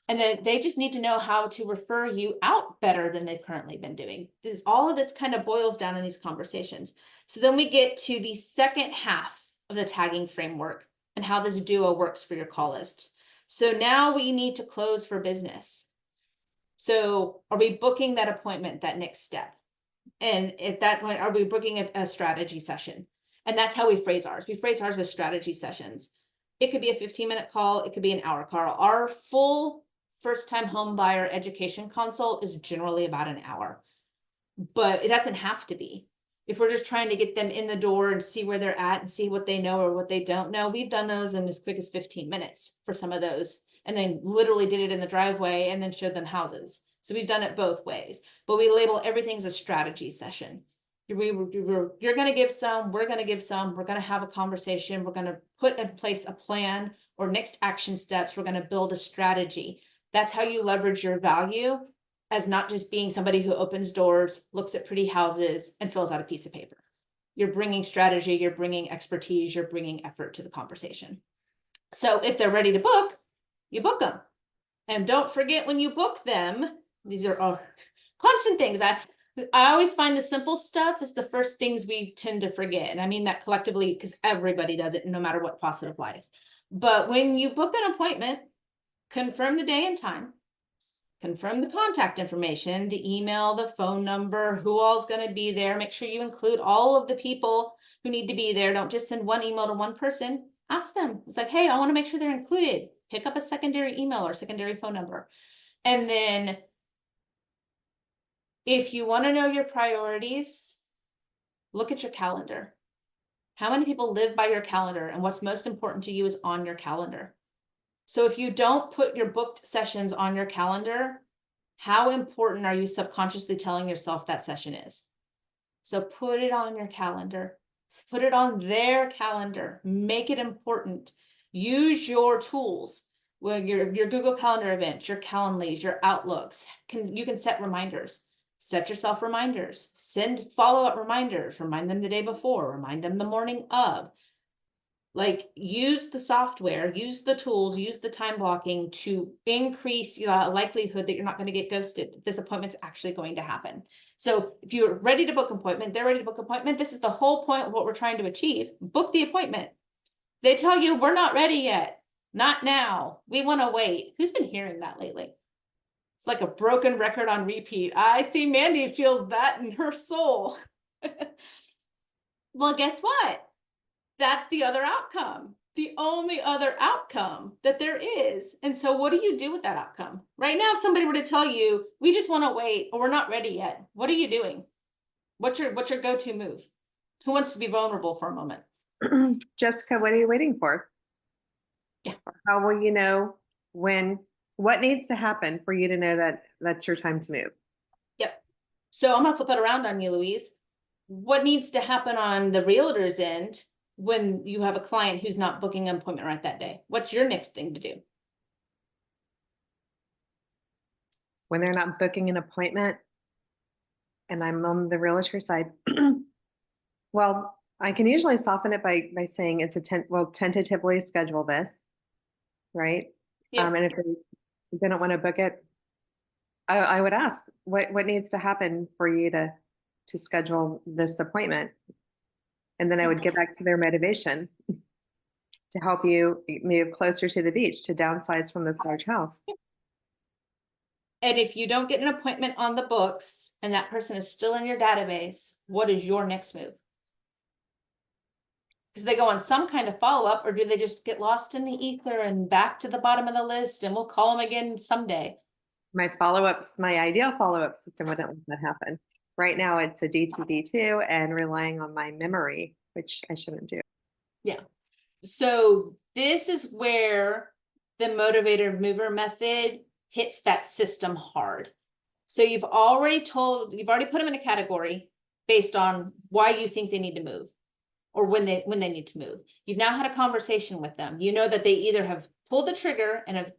A: And then they just need to know how to refer you out better than they've currently been doing. All of this kind of boils down in these conversations. So then we get to the second half of the tagging framework and how this duo works for your call list. So now we need to close for business. So are we booking that appointment, that next step? And at that point, are we booking a strategy session? And that's how we phrase ours. We phrase ours as strategy sessions. It could be a 15-minute call. It could be an hour call. Our full first-time home buyer education consult is generally about an hour, but it doesn't have to be. If we're just trying to get them in the door and see where they're at and see what they know or what they don't know, we've done those in as quick as 15 minutes for some of those, and then literally did it in the driveway and then showed them houses. So we've done it both ways, but we label everything as a strategy session. You're going to give some, we're going to give some, we're going to have a conversation, we're going to put in place a plan or next action steps, we're going to build a strategy. That's how you leverage your value as not just being somebody who opens doors, looks at pretty houses, and fills out a piece of paper. You're bringing strategy, you're bringing expertise, you're bringing effort to the conversation. So if they're ready to book, you book them. And don't forget when you book them, These are all constant things. I always find the simple stuff is the first things we tend to forget. And I mean that collectively because everybody does it no matter what facet of life. But when you book an appointment, confirm the day and time, confirm the contact information, the email, the phone number, who all's going to be there. Make sure you include all of the people who need to be there. Don't just send one email to one person. Ask them. It's like, hey, I want to make sure they're included. Pick up a secondary email or secondary phone number. And then if you want to know your priorities, look at your calendar. How many people live by your calendar, and what's most important to you is on your calendar. So if you don't put your booked sessions on your calendar, how important are you subconsciously telling yourself that session is? So put it on your calendar. Put it on their calendar. Make it important. Use your tools. Well, your Google Calendar events, your Calendlies, your Outlooks. You can set reminders. Set yourself reminders. Send follow-up reminders. Remind them the day before. Remind them the morning of. Like, use the software, use the tools, use the time blocking to increase likelihood that you're not going to get ghosted. This appointment's actually going to happen. So if you're ready to book appointment, they're ready to book appointment. This is the whole point of what we're trying to achieve. Book the appointment. They tell you we're not ready yet. Not now. We want to wait. Who's been hearing that lately? It's like a broken record on repeat. I see Mandy feels that in her soul. Well, guess what? That's the other outcome, the only other outcome that there is. And so what do you do with that outcome? Right now, if somebody were to tell you, we just want to wait, or we're not ready yet, what are you doing? What's your go-to move? Who wants to be vulnerable for a moment?
B: Jessica, what are you waiting for?
A: Yeah.
B: How will you know what needs to happen for you to know that that's your time to move?
A: Yep. So I'm going to flip it around on you, Louise. What needs to happen on the realtor's end when you have a client who's not booking an appointment right that day? What's your next thing to do?
B: When they're not booking an appointment and I'm on the realtor side, well, I can usually soften it by saying it's we'll tentatively schedule this, right?
A: Yeah.
B: And if they don't want to book it, I would ask what needs to happen for you to schedule this appointment, and then I would get back to their motivation to help you move closer to the beach, to downsize from this large house.
A: And if you don't get an appointment on the books and that person is still in your database, what is your next move? Because they go on some kind of follow-up, or do they just get lost in the ether and back to the bottom of the list and we'll call them again someday?
B: My ideal follow-up system wouldn't let that happen. Right now it's a DTD2 and relying on my memory, which I shouldn't do.
A: Yeah. So this is where the motivator mover method hits that system hard. So you've already put them in a category based on why you think they need to move, or when they need to move. You've now had a conversation with them. You know that they either have pulled the trigger and have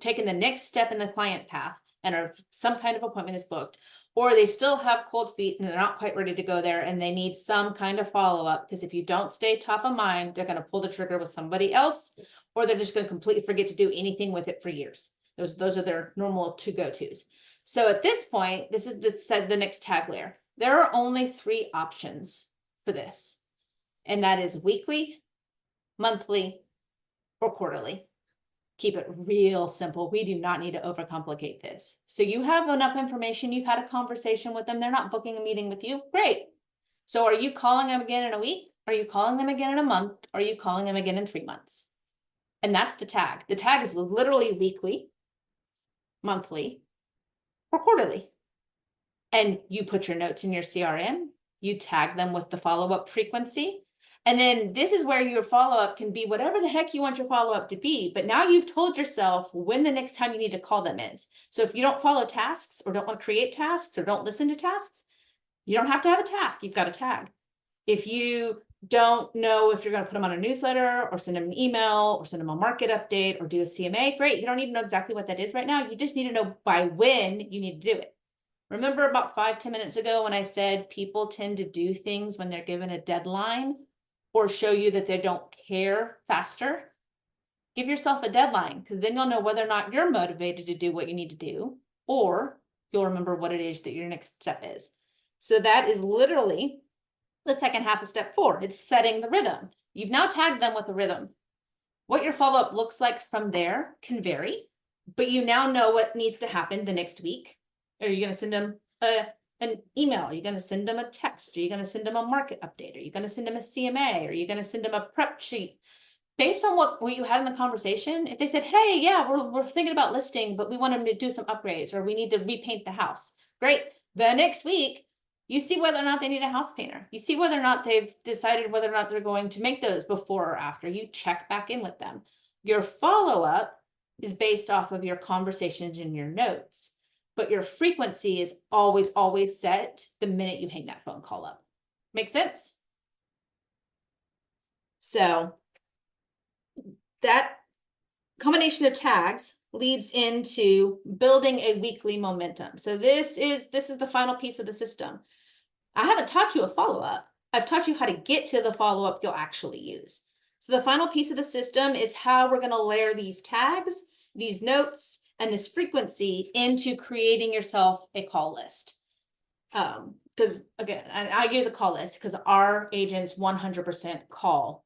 A: taken the next step in the client path and some kind of appointment is booked, or they still have cold feet and they're not quite ready to go there and they need some kind of follow-up, because if you don't stay top of mind, they're going to pull the trigger with somebody else, or they're just going to completely forget to do anything with it for years. Those are their normal two go-tos. So at this point, this is the next tag layer. There are only 3 options for this, and that is weekly, monthly, or quarterly. Keep it real simple. We do not need to overcomplicate this. So you have enough information. You've had a conversation with them. They're not booking a meeting with you. Great. So are you calling them again in a week? Are you calling them again in a month? Are you calling them again in 3 months? And that's the tag. The tag is literally weekly, monthly, or quarterly. And you put your notes in your CRM. You tag them with the follow-up frequency. And then this is where your follow-up can be whatever the heck you want your follow-up to be. But now you've told yourself when the next time you need to call them is. So if you don't follow tasks, or don't want to create tasks, or don't listen to tasks, you don't have to have a task. You've got a tag. If you don't know if you're going to put them on a newsletter, or send them an email, or send them a market update, or do a CMA, great. You don't need to know exactly what that is right now. You just need to know by when you need to do it. Remember about 5-10 minutes ago when I said people tend to do things when they're given a deadline, or show you that they don't care faster? Give yourself a deadline, because then you'll know whether or not you're motivated to do what you need to do, or you'll remember what it is that your next step is. So that is literally the second half of step 4. It's setting the rhythm. You've now tagged them with a rhythm. What your follow-up looks like from there can vary, but you now know what needs to happen the next week. Are you going to send them an email? Are you going to send them a text? Are you going to send them a market update? Are you going to send them a CMA? Are you going to send them a prep sheet? Based on what you had in the conversation, if they said, hey, yeah, we're thinking about listing, but we want to do some upgrades, or we need to repaint the house. Great. The next week, you see whether or not they need a house painter. You see whether or not they've decided whether or not they're going to make those before or after. You check back in with them. Your follow-up is based off of your conversations and your notes, but your frequency is always, always set the minute you hang that phone call up. Make sense? So that combination of tags leads into building a weekly momentum. So this is the final piece of the system. I haven't taught you a follow-up. I've taught you how to get to the follow-up you'll actually use. So the final piece of the system is how we're going to layer these tags, these notes, and this frequency into creating yourself a call list. Because again, I use a call list because our agents 100% call.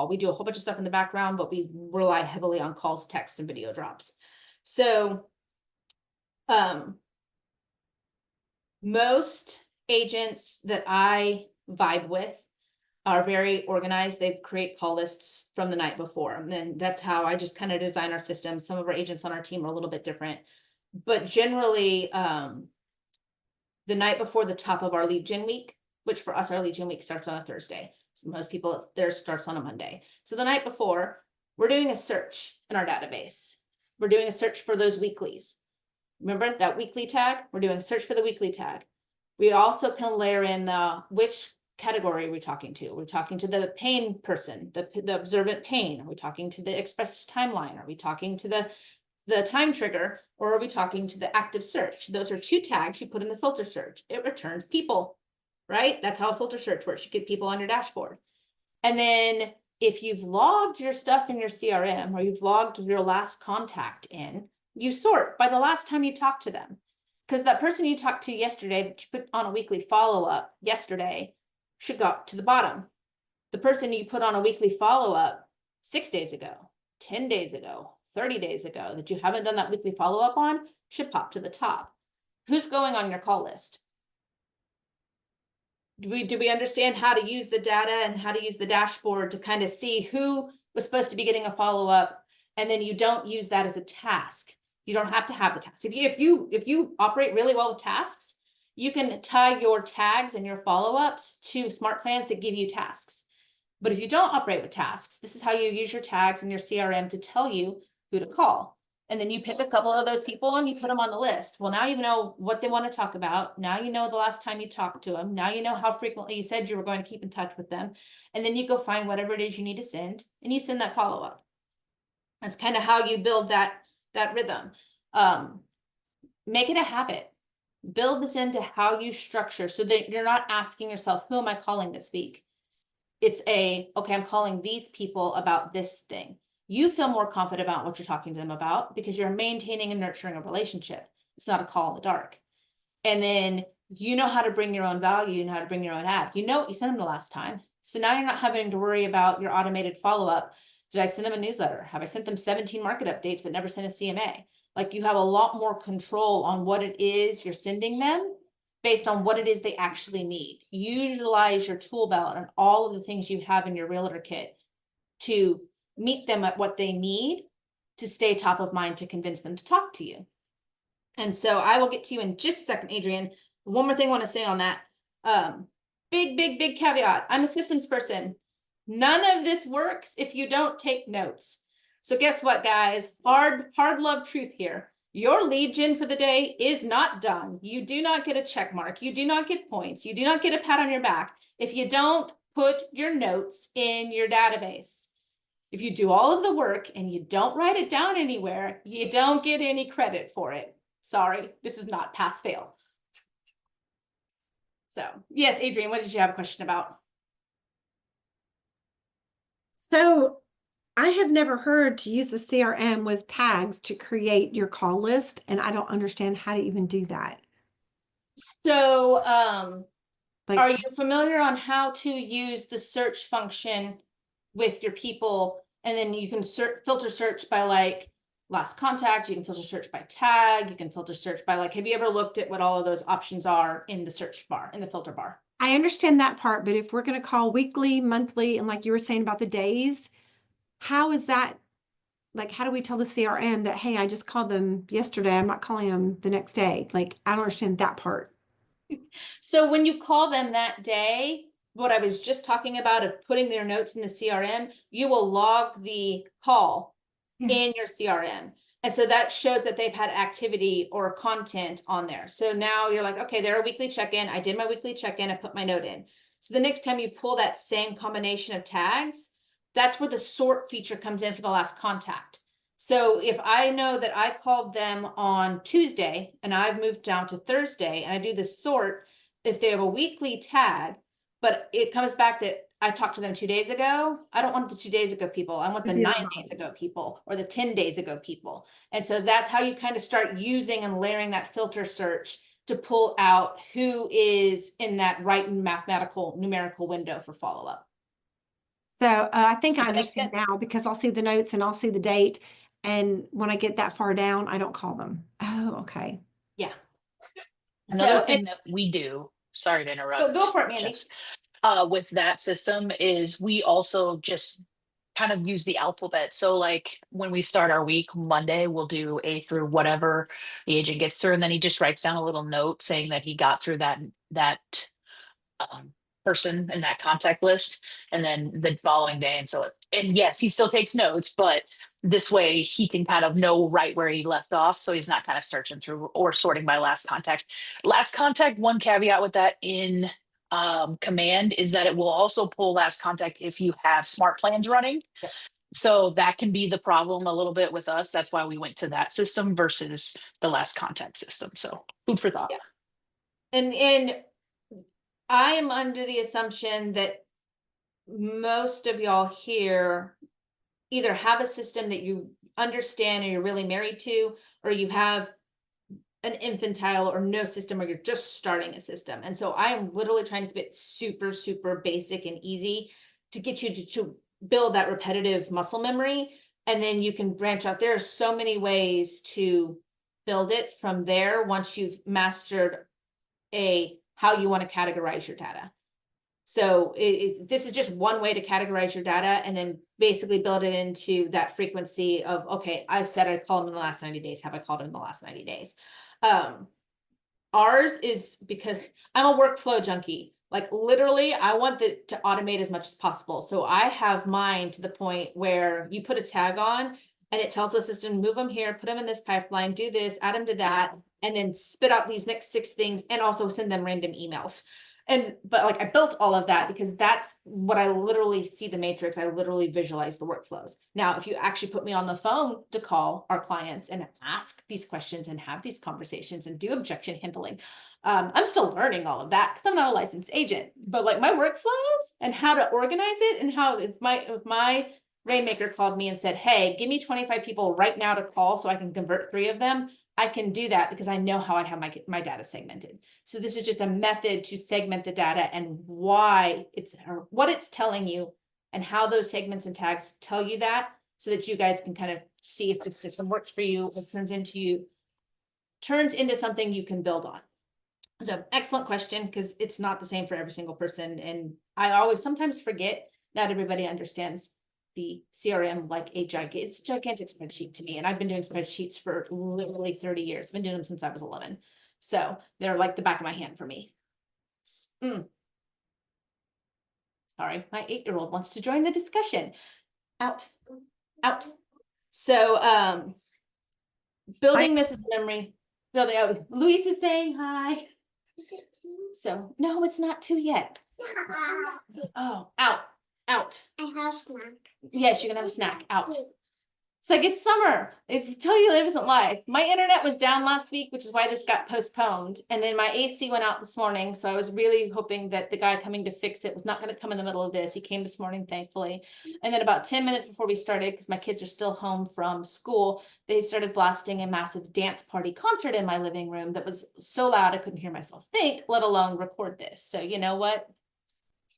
A: We do a whole bunch of stuff in the background, but we rely heavily on calls, text, and video drops. So most agents that I vibe with are very organized. They create call lists from the night before. And then that's how I just kind of design our system. Some of our agents on our team are a little bit different, but generally, the night before the top of our lead gen week, which for us, our lead gen week starts on a Thursday. So most people, theirs starts on a Monday. So the night before, we're doing a search in our database. We're doing a search for those weeklies. Remember that weekly tag? We're doing a search for the weekly tag. We also can layer in which category are we talking to? Are we talking to the pain person, the observant pain? Are we talking to the expressed timeline? Are we talking to the time trigger, or are we talking to the active search? Those are 2 tags you put in the filter search. It returns people, right? That's how a filter search works. You get people on your dashboard. And then if you've logged your stuff in your CRM, or you've logged your last contact in, you sort by the last time you talked to them. Because that person you talked to yesterday that you put on a weekly follow-up yesterday should go up to the bottom. The person you put on a weekly follow-up 6 days ago, 10 days ago, 30 days ago that you haven't done that weekly follow-up on should pop to the top. Who's going on your call list? Do we understand how to use the data and how to use the dashboard to kind of see who was supposed to be getting a follow-up, and then you don't use that as a task. You don't have to have the task. If you operate really well with tasks, you can tie your tags and your follow-ups to smart plans that give you tasks. But if you don't operate with tasks, this is how you use your tags and your CRM to tell you who to call. And then you pick a couple of those people and you put them on the list. Well, now you know what they want to talk about. Now you know the last time you talked to them. Now you know how frequently you said you were going to keep in touch with them. And then you go find whatever it is you need to send, and you send that follow-up. That's kind of how you build that rhythm. Make it a habit. Build this into how you structure so that you're not asking yourself, who am I calling this week? It's okay, I'm calling these people about this thing. You feel more confident about what you're talking to them about because you're maintaining and nurturing a relationship. It's not a call in the dark. And then you know how to bring your own value and how to bring your own ad. You know what you sent them the last time. So now you're not having to worry about your automated follow-up. Did I send them a newsletter? Have I sent them 17 market updates but never sent a CMA? Like, you have a lot more control on what it is you're sending them based on what it is they actually need. Utilize your tool belt and all of the things you have in your realtor kit to meet them at what they need to stay top of mind to convince them to talk to you. And so I will get to you in just a second, Adrian. One more thing I want to say on that. Big caveat. I'm a systems person. None of this works if you don't take notes. So guess what, guys? Hard love truth here. Your lead gen for the day is not done. You do not get a check mark. You do not get points. You do not get a pat on your back if you don't put your notes in your database. If you do all of the work and you don't write it down anywhere, you don't get any credit for it. Sorry, this is not pass fail. So yes, Adrian, what did you have a question about?
D: So I have never heard to use the CRM with tags to create your call list, and I don't understand how to even do that.
A: So,
D: Like,
A: are you familiar on how to use the search function with your people? And then you can filter search by like last contact, you can filter search by tag, you can filter search by like, have you ever looked at what all of those options are in the search bar, in the filter bar?
D: I understand that part, but if we're going to call weekly, monthly, and like you were saying about the days, how is that? Like, how do we tell the CRM that, hey, I just called them yesterday, I'm not calling them the next day? Like, I don't understand that part.
A: So when you call them that day, what I was just talking about of putting their notes in the CRM, you will log the call
D: Yeah.
A: in your CRM. And so that shows that they've had activity or content on there. So now you're like, okay, they're a weekly check-in. I did my weekly check-in. I put my note in. So the next time you pull that same combination of tags, that's where the sort feature comes in for the last contact. So if I know that I called them on Tuesday and I've moved down to Thursday and I do the sort, if they have a weekly tag, but it comes back that I talked to them 2 days ago, I don't want the 2 days ago people. I want the
D: Maybe
A: 9 days ago people or the 10 days ago people. And so that's how you kind of start using and layering that filter search to pull out who is in that right mathematical numerical window for follow-up.
D: So I think I
A: Does that make
D: understand
A: sense?
D: now because I'll see the notes and I'll see the date. And when I get that far down, I don't call them. Oh, okay.
A: Yeah.
G: Another
A: So
G: thing that we do, sorry to interrupt,
A: go for it, Mandy.
G: Jess, with that system is we also just kind of use the alphabet. So like when we start our week, Monday, we'll do A through whatever the agent gets through, and then he just writes down a little note saying that he got through that person in that contact list, and then the following day. And so, and yes, he still takes notes, but this way he can kind of know right where he left off. So he's not kind of searching through or sorting by last contact. Last contact, one caveat with that in command is that it will also pull last contact if you have smart plans running.
A: Yep.
G: So that can be the problem a little bit with us. That's why we went to that system versus the last contact system. So food for thought.
A: Yeah. And I am under the assumption that most of y'all here either have a system that you understand or you're really married to, or you have an infantile or no system, or you're just starting a system. And so I am literally trying to keep it super, super basic and easy to get you to build that repetitive muscle memory. And then you can branch out. There are so many ways to build it from there once you've mastered how you want to categorize your data. So this is just one way to categorize your data and then basically build it into that frequency of, okay, I've said I called them in the last 90 days. Have I called them in the last 90 days? Ours is because I'm a workflow junkie. Like literally, I want to automate as much as possible. So I have mine to the point where you put a tag on and it tells the system, move them here, put them in this pipeline, do this, add them to that, and then spit out these next 6 things and also send them random emails. But like I built all of that because that's what I literally see the matrix. I literally visualize the workflows. Now, if you actually put me on the phone to call our clients and ask these questions and have these conversations and do objection handling, I'm still learning all of that because I'm not a licensed agent. But like my workflows and how to organize it and how if my Rainmaker called me and said, hey, give me 25 people right now to call so I can convert 3 of them. I can do that because I know how I have my data segmented. So this is just a method to segment the data and why or what it's telling you and how those segments and tags tell you that so that you guys can kind of see if the system works for you, what turns into something you can build on. So excellent question, because it's not the same for every single person. And I always sometimes forget not everybody understands the CRM like it's a gigantic spreadsheet to me. And I've been doing spreadsheets for literally 30 years. I've been doing them since I was 11. So they're like the back of my hand for me. Sorry, my 8-year-old wants to join the discussion. Out. So building this as memory. Luis is saying hi. So no, it's not 2 yet. Oh, out.
H: I have snack.
A: Yes, you can have a snack. Out. It's like, it's summer. If you tell you it wasn't live, my internet was down last week, which is why this got postponed. And then my AC went out this morning. So I was really hoping that the guy coming to fix it was not going to come in the middle of this. He came this morning, thankfully. And then about 10 minutes before we started, because my kids are still home from school, they started blasting a massive dance party concert in my living room that was so loud I couldn't hear myself think, let alone record this. So you know what?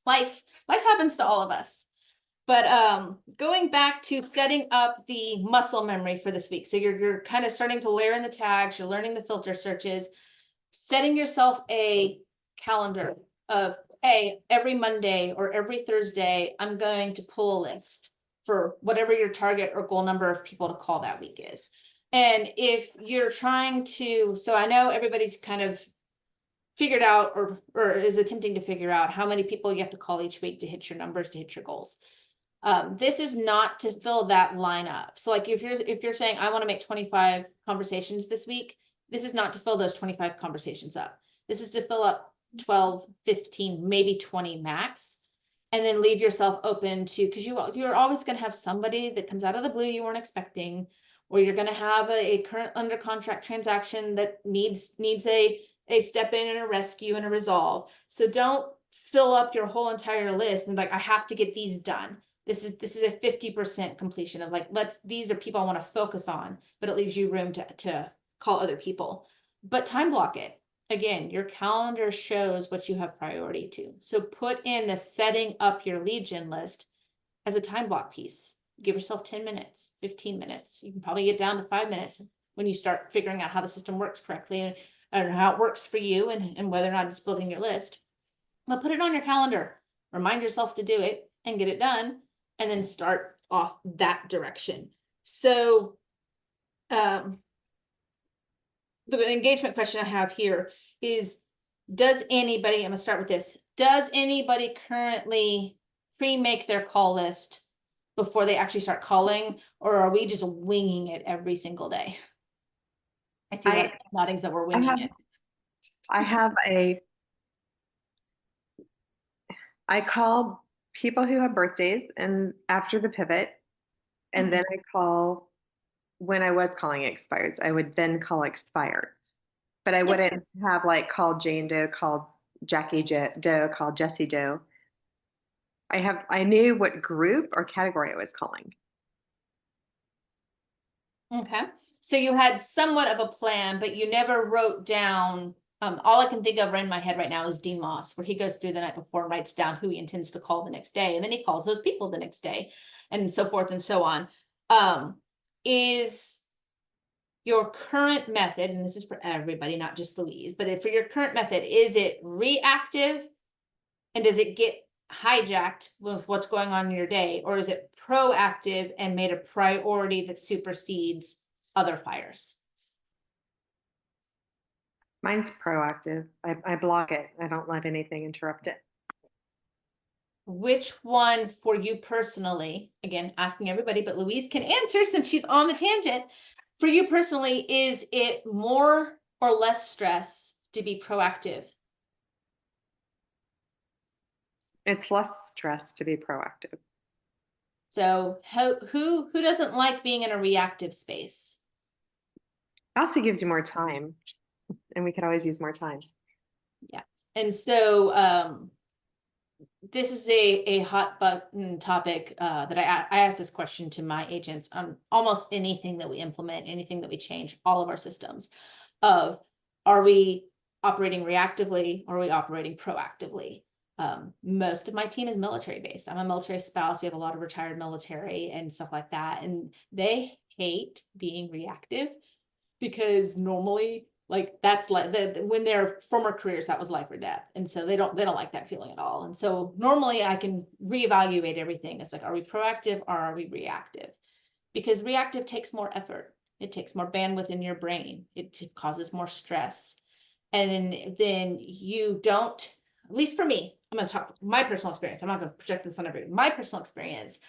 A: Life happens to all of us. But going back to setting up the muscle memory for this week. So you're kind of starting to layer in the tags, you're learning the filter searches, setting yourself a calendar of, hey, every Monday or every Thursday, I'm going to pull a list for whatever your target or goal number of people to call that week is. And if you're trying to, so I know everybody's kind of figured out or is attempting to figure out how many people you have to call each week to hit your numbers, to hit your goals. This is not to fill that line up. So like if you're saying I want to make 25 conversations this week, this is not to fill those 25 conversations up. This is to fill up 12, 15, maybe 20 max. And then leave yourself open to, because you're always going to have somebody that comes out of the blue you weren't expecting, or you're going to have a current under contract transaction that needs a step in and a rescue and a resolve. So don't fill up your whole entire list and like, I have to get these done. This is a 50% completion of like, these are people I want to focus on, but it leaves you room to call other people. But time block it. Again, your calendar shows what you have priority to. So put in the setting up your lead gen list as a time block piece. Give yourself 10 minutes, 15 minutes. You can probably get down to 5 minutes when you start figuring out how the system works correctly and how it works for you and whether or not it's building your list. But put it on your calendar. Remind yourself to do it and get it done, and then start off that direction. So the engagement question I have here is, does anybody, I'm gonna start with this, does anybody currently pre-make their call list before they actually start calling, or are we just winging it every single day? I see that noddings that we're winging it.
B: I call people who have birthdays and after the pivot, and then I call, when I was calling expireds, I would then call expireds. But I wouldn't have like called Jane Doe, called Jackie Doe, called Jessie Doe. I knew what group or category I was calling.
A: Okay, so you had somewhat of a plan, but you never wrote down, all I can think of in my head right now is Dean Moss, where he goes through the night before and writes down who he intends to call the next day, and then he calls those people the next day, and so forth and so on. Is your current method, and this is for everybody, not just Louise, but for your current method, is it reactive? And does it get hijacked with what's going on in your day? Or is it proactive and made a priority that supersedes other fires?
B: Mine's proactive. I block it. I don't let anything interrupt it.
A: Which one for you personally, again, asking everybody, but Louise can answer since she's on the tangent. For you personally, is it more or less stress to be proactive?
B: It's less stress to be proactive.
A: So who doesn't like being in a reactive space?
B: It also gives you more time, and we could always use more time.
A: Yeah. And so this is a hot button topic that I ask this question to my agents on almost anything that we implement, anything that we change, all of our systems of, are we operating reactively or are we operating proactively? Most of my team is military based. I'm a military spouse. We have a lot of retired military and stuff like that. And they hate being reactive because normally like that's like when their former careers, that was life or death. And so they don't like that feeling at all. And so normally I can reevaluate everything. It's like, are we proactive or are we reactive? Because reactive takes more effort. It takes more bandwidth in your brain. It causes more stress. And then you don't, at least for me, I'm going to talk my personal experience. I'm not going to project this on everybody. My personal experience,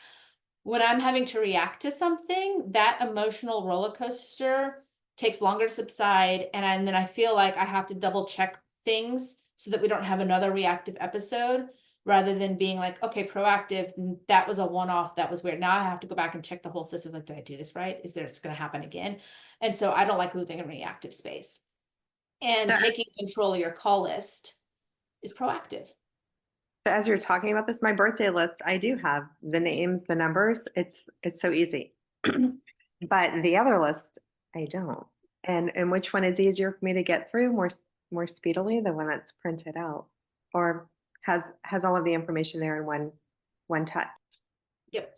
A: when I'm having to react to something, that emotional roller coaster takes longer to subside. And then I feel like I have to double check things so that we don't have another reactive episode. rather than being like, okay, proactive, that was a one-off, that was weird. Now I have to go back and check the whole system. Like, did I do this right? Is this going to happen again? And so I don't like living in reactive space. And
B: Sure.
A: taking control of your call list is proactive.
B: As you're talking about this, my birthday list, I do have the names, the numbers. It's so easy. But the other list, I don't. And which one is easier for me to get through more speedily, the one that's printed out, or has all of the information there in one touch?
A: Yep.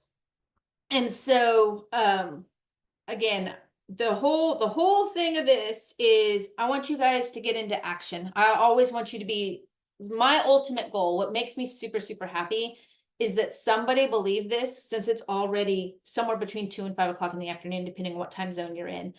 A: And so again, the whole thing of this is I want you guys to get into action. I always want you to be, my ultimate goal, what makes me super, super happy is that somebody believed this, since it's already somewhere between 2 and 5 o'clock in the afternoon, depending on what time zone you're in.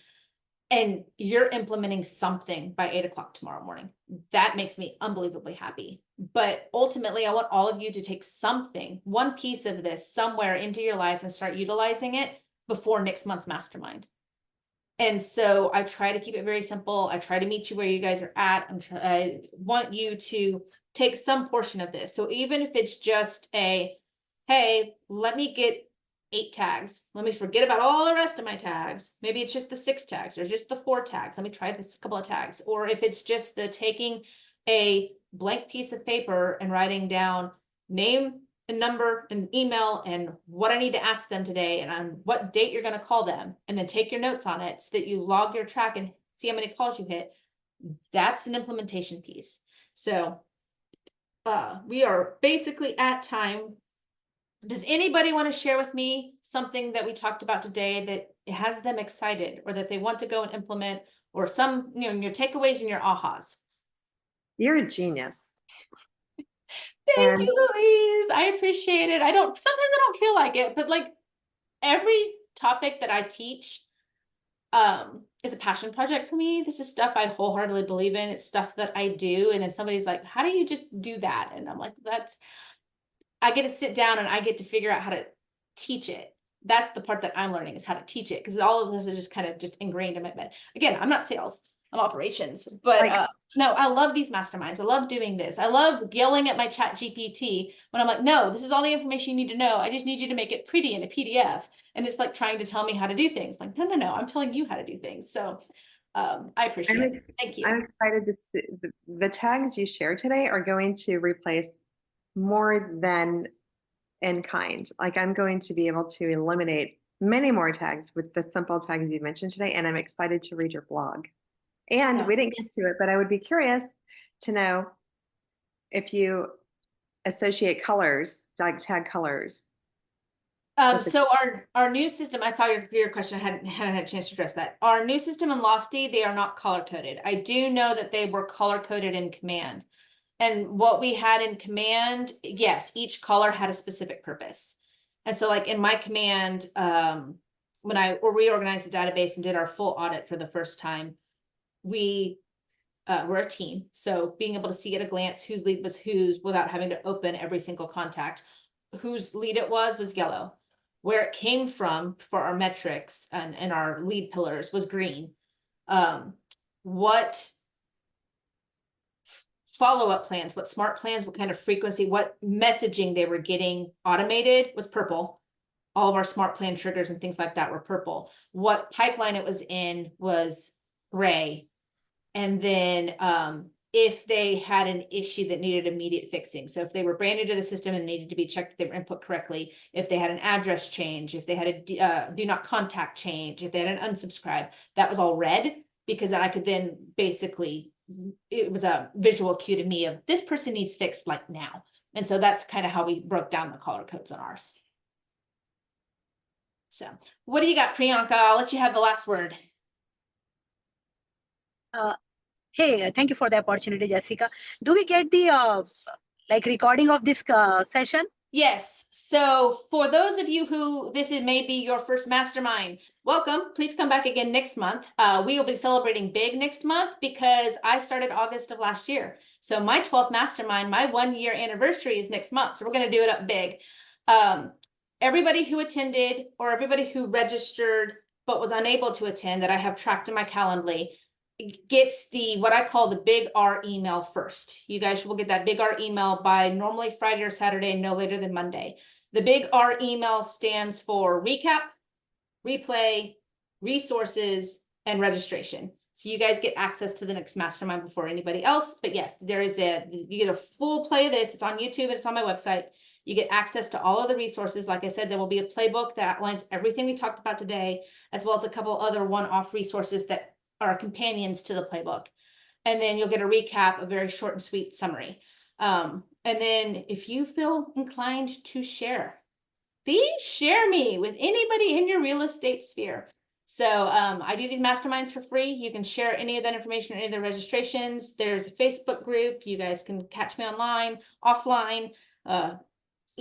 A: And you're implementing something by 8 o'clock tomorrow morning. That makes me unbelievably happy. But ultimately, I want all of you to take something, one piece of this somewhere into your lives and start utilizing it before next month's mastermind. And so I try to keep it very simple. I try to meet you where you guys are at. I want you to take some portion of this. So even if it's just a, hey, let me get 8 tags. Let me forget about all the rest of my tags. Maybe it's just the 6 tags or just the 4 tags. Let me try this couple of tags. Or if it's just the taking a blank piece of paper and writing down name and number and email and what I need to ask them today and on what date you're going to call them, and then take your notes on it so that you log your track and see how many calls you hit. That's an implementation piece. So we are basically at time. Does anybody want to share with me something that we talked about today that has them excited or that they want to go and implement, or some, your takeaways and your ahas?
B: You're a genius.
A: Thank
B: And
A: you, Louise. I appreciate it. Sometimes I don't feel like it, but like every topic that I teach is a passion project for me. This is stuff I wholeheartedly believe in. It's stuff that I do. And then somebody's like, how do you just do that? And I'm like, I get to sit down and I get to figure out how to teach it. That's the part that I'm learning, is how to teach it, because all of this is just kind of just ingrained in my head. Again, I'm not sales, I'm operations, but
B: like,
A: no, I love these masterminds. I love doing this. I love yelling at my chat GPT when I'm like, no, this is all the information you need to know. I just need you to make it pretty in a PDF. And it's like trying to tell me how to do things. I'm like, no, I'm telling you how to do things. So I appreciate it. Thank you.
B: I'm excited to see the tags you share today are going to replace more than in kind. Like, I'm going to be able to eliminate many more tags with the simple tags you mentioned today, and I'm excited to read your blog. And
A: Yeah.
B: we didn't get to it, but I would be curious to know if you associate colors, like tag colors.
A: So our new system, I saw your question. I hadn't had a chance to address that. Our new system in Lofty, they are not color coded. I do know that they were color coded in Command. And what we had in Command, yes, each color had a specific purpose. And so like in my Command, when I reorganized the database and did our full audit for the first time, we're a team. So being able to see at a glance whose lead was whose without having to open every single contact, whose lead it was yellow. Where it came from for our metrics and our lead pillars was green. What follow-up plans, what smart plans, what kind of frequency, what messaging they were getting automated was purple. All of our smart plan triggers and things like that were purple. What pipeline it was in was gray. And then if they had an issue that needed immediate fixing. So if they were brand new to the system and needed to be checked if they were input correctly, if they had an address change, if they had a do not contact change, if they had an unsubscribe, that was all red, because I could then basically, it was a visual cue to me of this person needs fixed like now. And so that's kind of how we broke down the color codes on ours. So what do you got, Priyanka? I'll let you have the last word.
H: Hey, thank you for the opportunity, Jessica. Do we get the recording of this session?
A: Yes. So for those of you who this may be your first mastermind, welcome. Please come back again next month. We will be celebrating big next month because I started August of last year. So my 12th mastermind, my 1-year anniversary is next month. So we're going to do it up big. Everybody who attended or everybody who registered but was unable to attend that I have tracked in my Calendly, gets the, what I call the big R email first. You guys will get that big R email by normally Friday or Saturday, no later than Monday. The big R email stands for recap, replay, resources, and registration. So you guys get access to the next mastermind before anybody else. But yes, you get a full play of this. It's on YouTube and it's on my website. You get access to all of the resources. Like I said, there will be a playbook that outlines everything we talked about today, as well as a couple other one-off resources that are companions to the playbook. And then you'll get a recap, a very short and sweet summary. And then if you feel inclined to share, please share me with anybody in your real estate sphere. So I do these masterminds for free. You can share any of that information, any of the registrations. There's a Facebook group. You guys can catch me online, offline,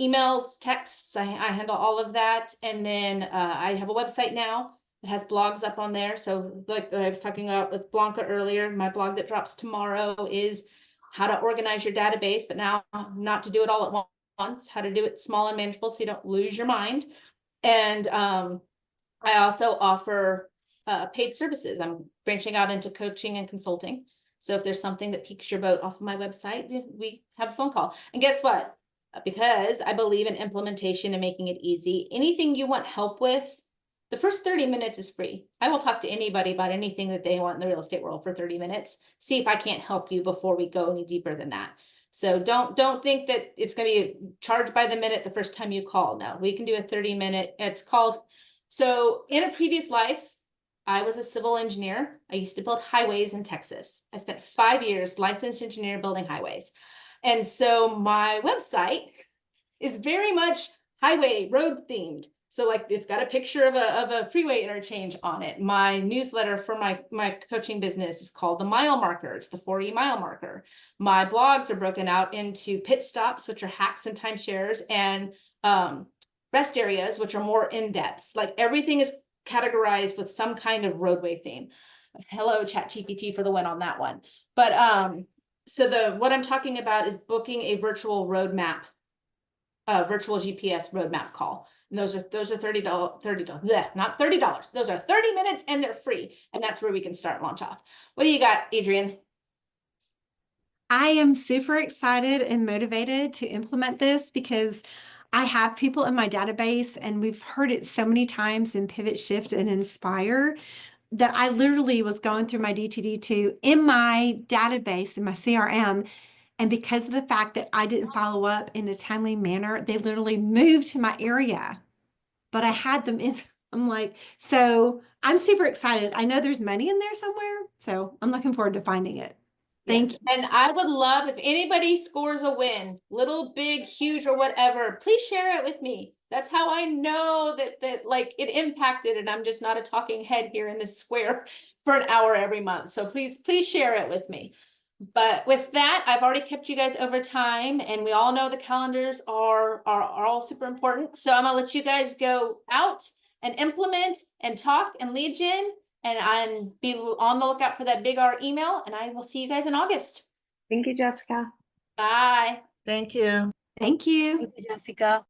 A: emails, texts. I handle all of that. And then I have a website now. It has blogs up on there. So like I was talking about with Blanca earlier, my blog that drops tomorrow is how to organize your database, but now not to do it all at once, how to do it small and manageable so you don't lose your mind. And I also offer paid services. I'm branching out into coaching and consulting. So if there's something that piques your boat off of my website, we have a phone call. And guess what? Because I believe in implementation and making it easy, anything you want help with, the first 30 minutes is free. I will talk to anybody about anything that they want in the real estate world for 30 minutes. See if I can't help you before we go any deeper than that. So don't think that it's going to be charged by the minute the first time you call. No, we can do a 30-minute. It's called. So in a previous life, I was a civil engineer. I used to build highways in Texas. I spent 5 years licensed engineer building highways. And so my website is very much highway road themed. So like it's got a picture of a freeway interchange on it. My newsletter for my coaching business is called the mile marker. It's the 4E mile marker. My blogs are broken out into pit stops, which are hacks and timeshares, and rest areas, which are more in-depth. Like everything is categorized with some kind of roadway theme. Hello, ChatGPT for the win on that one. But so what I'm talking about is booking a virtual roadmap, virtual GPS roadmap call. And those are $30, bleh, not $30. Those are 30 minutes and they're free. And that's where we can start launch off. What do you got, Adrian?
D: I am super excited and motivated to implement this because I have people in my database and we've heard it so many times in Pivot, Shift, and Inspire that I literally was going through my DTD2 in my database, in my CRM. And because of the fact that I didn't follow up in a timely manner, they literally moved to my area. But I had them in. I'm like, so I'm super excited. I know there's money in there somewhere. So I'm looking forward to finding it. Thank you.
A: And I would love if anybody scores a win, little, big, huge, or whatever, please share it with me. That's how I know that like it impacted and I'm just not a talking head here in this square for an hour every month. So please share it with me. But with that, I've already kept you guys over time and we all know the calendars are all super important. So I'm gonna let you guys go out and implement and talk and lead gen and be on the lookout for that big R email. And I will see you guys in August.
B: Thank you, Jessica.
A: Bye.
C: Thank you.
D: Thank you.
H: Thank you, Jessica.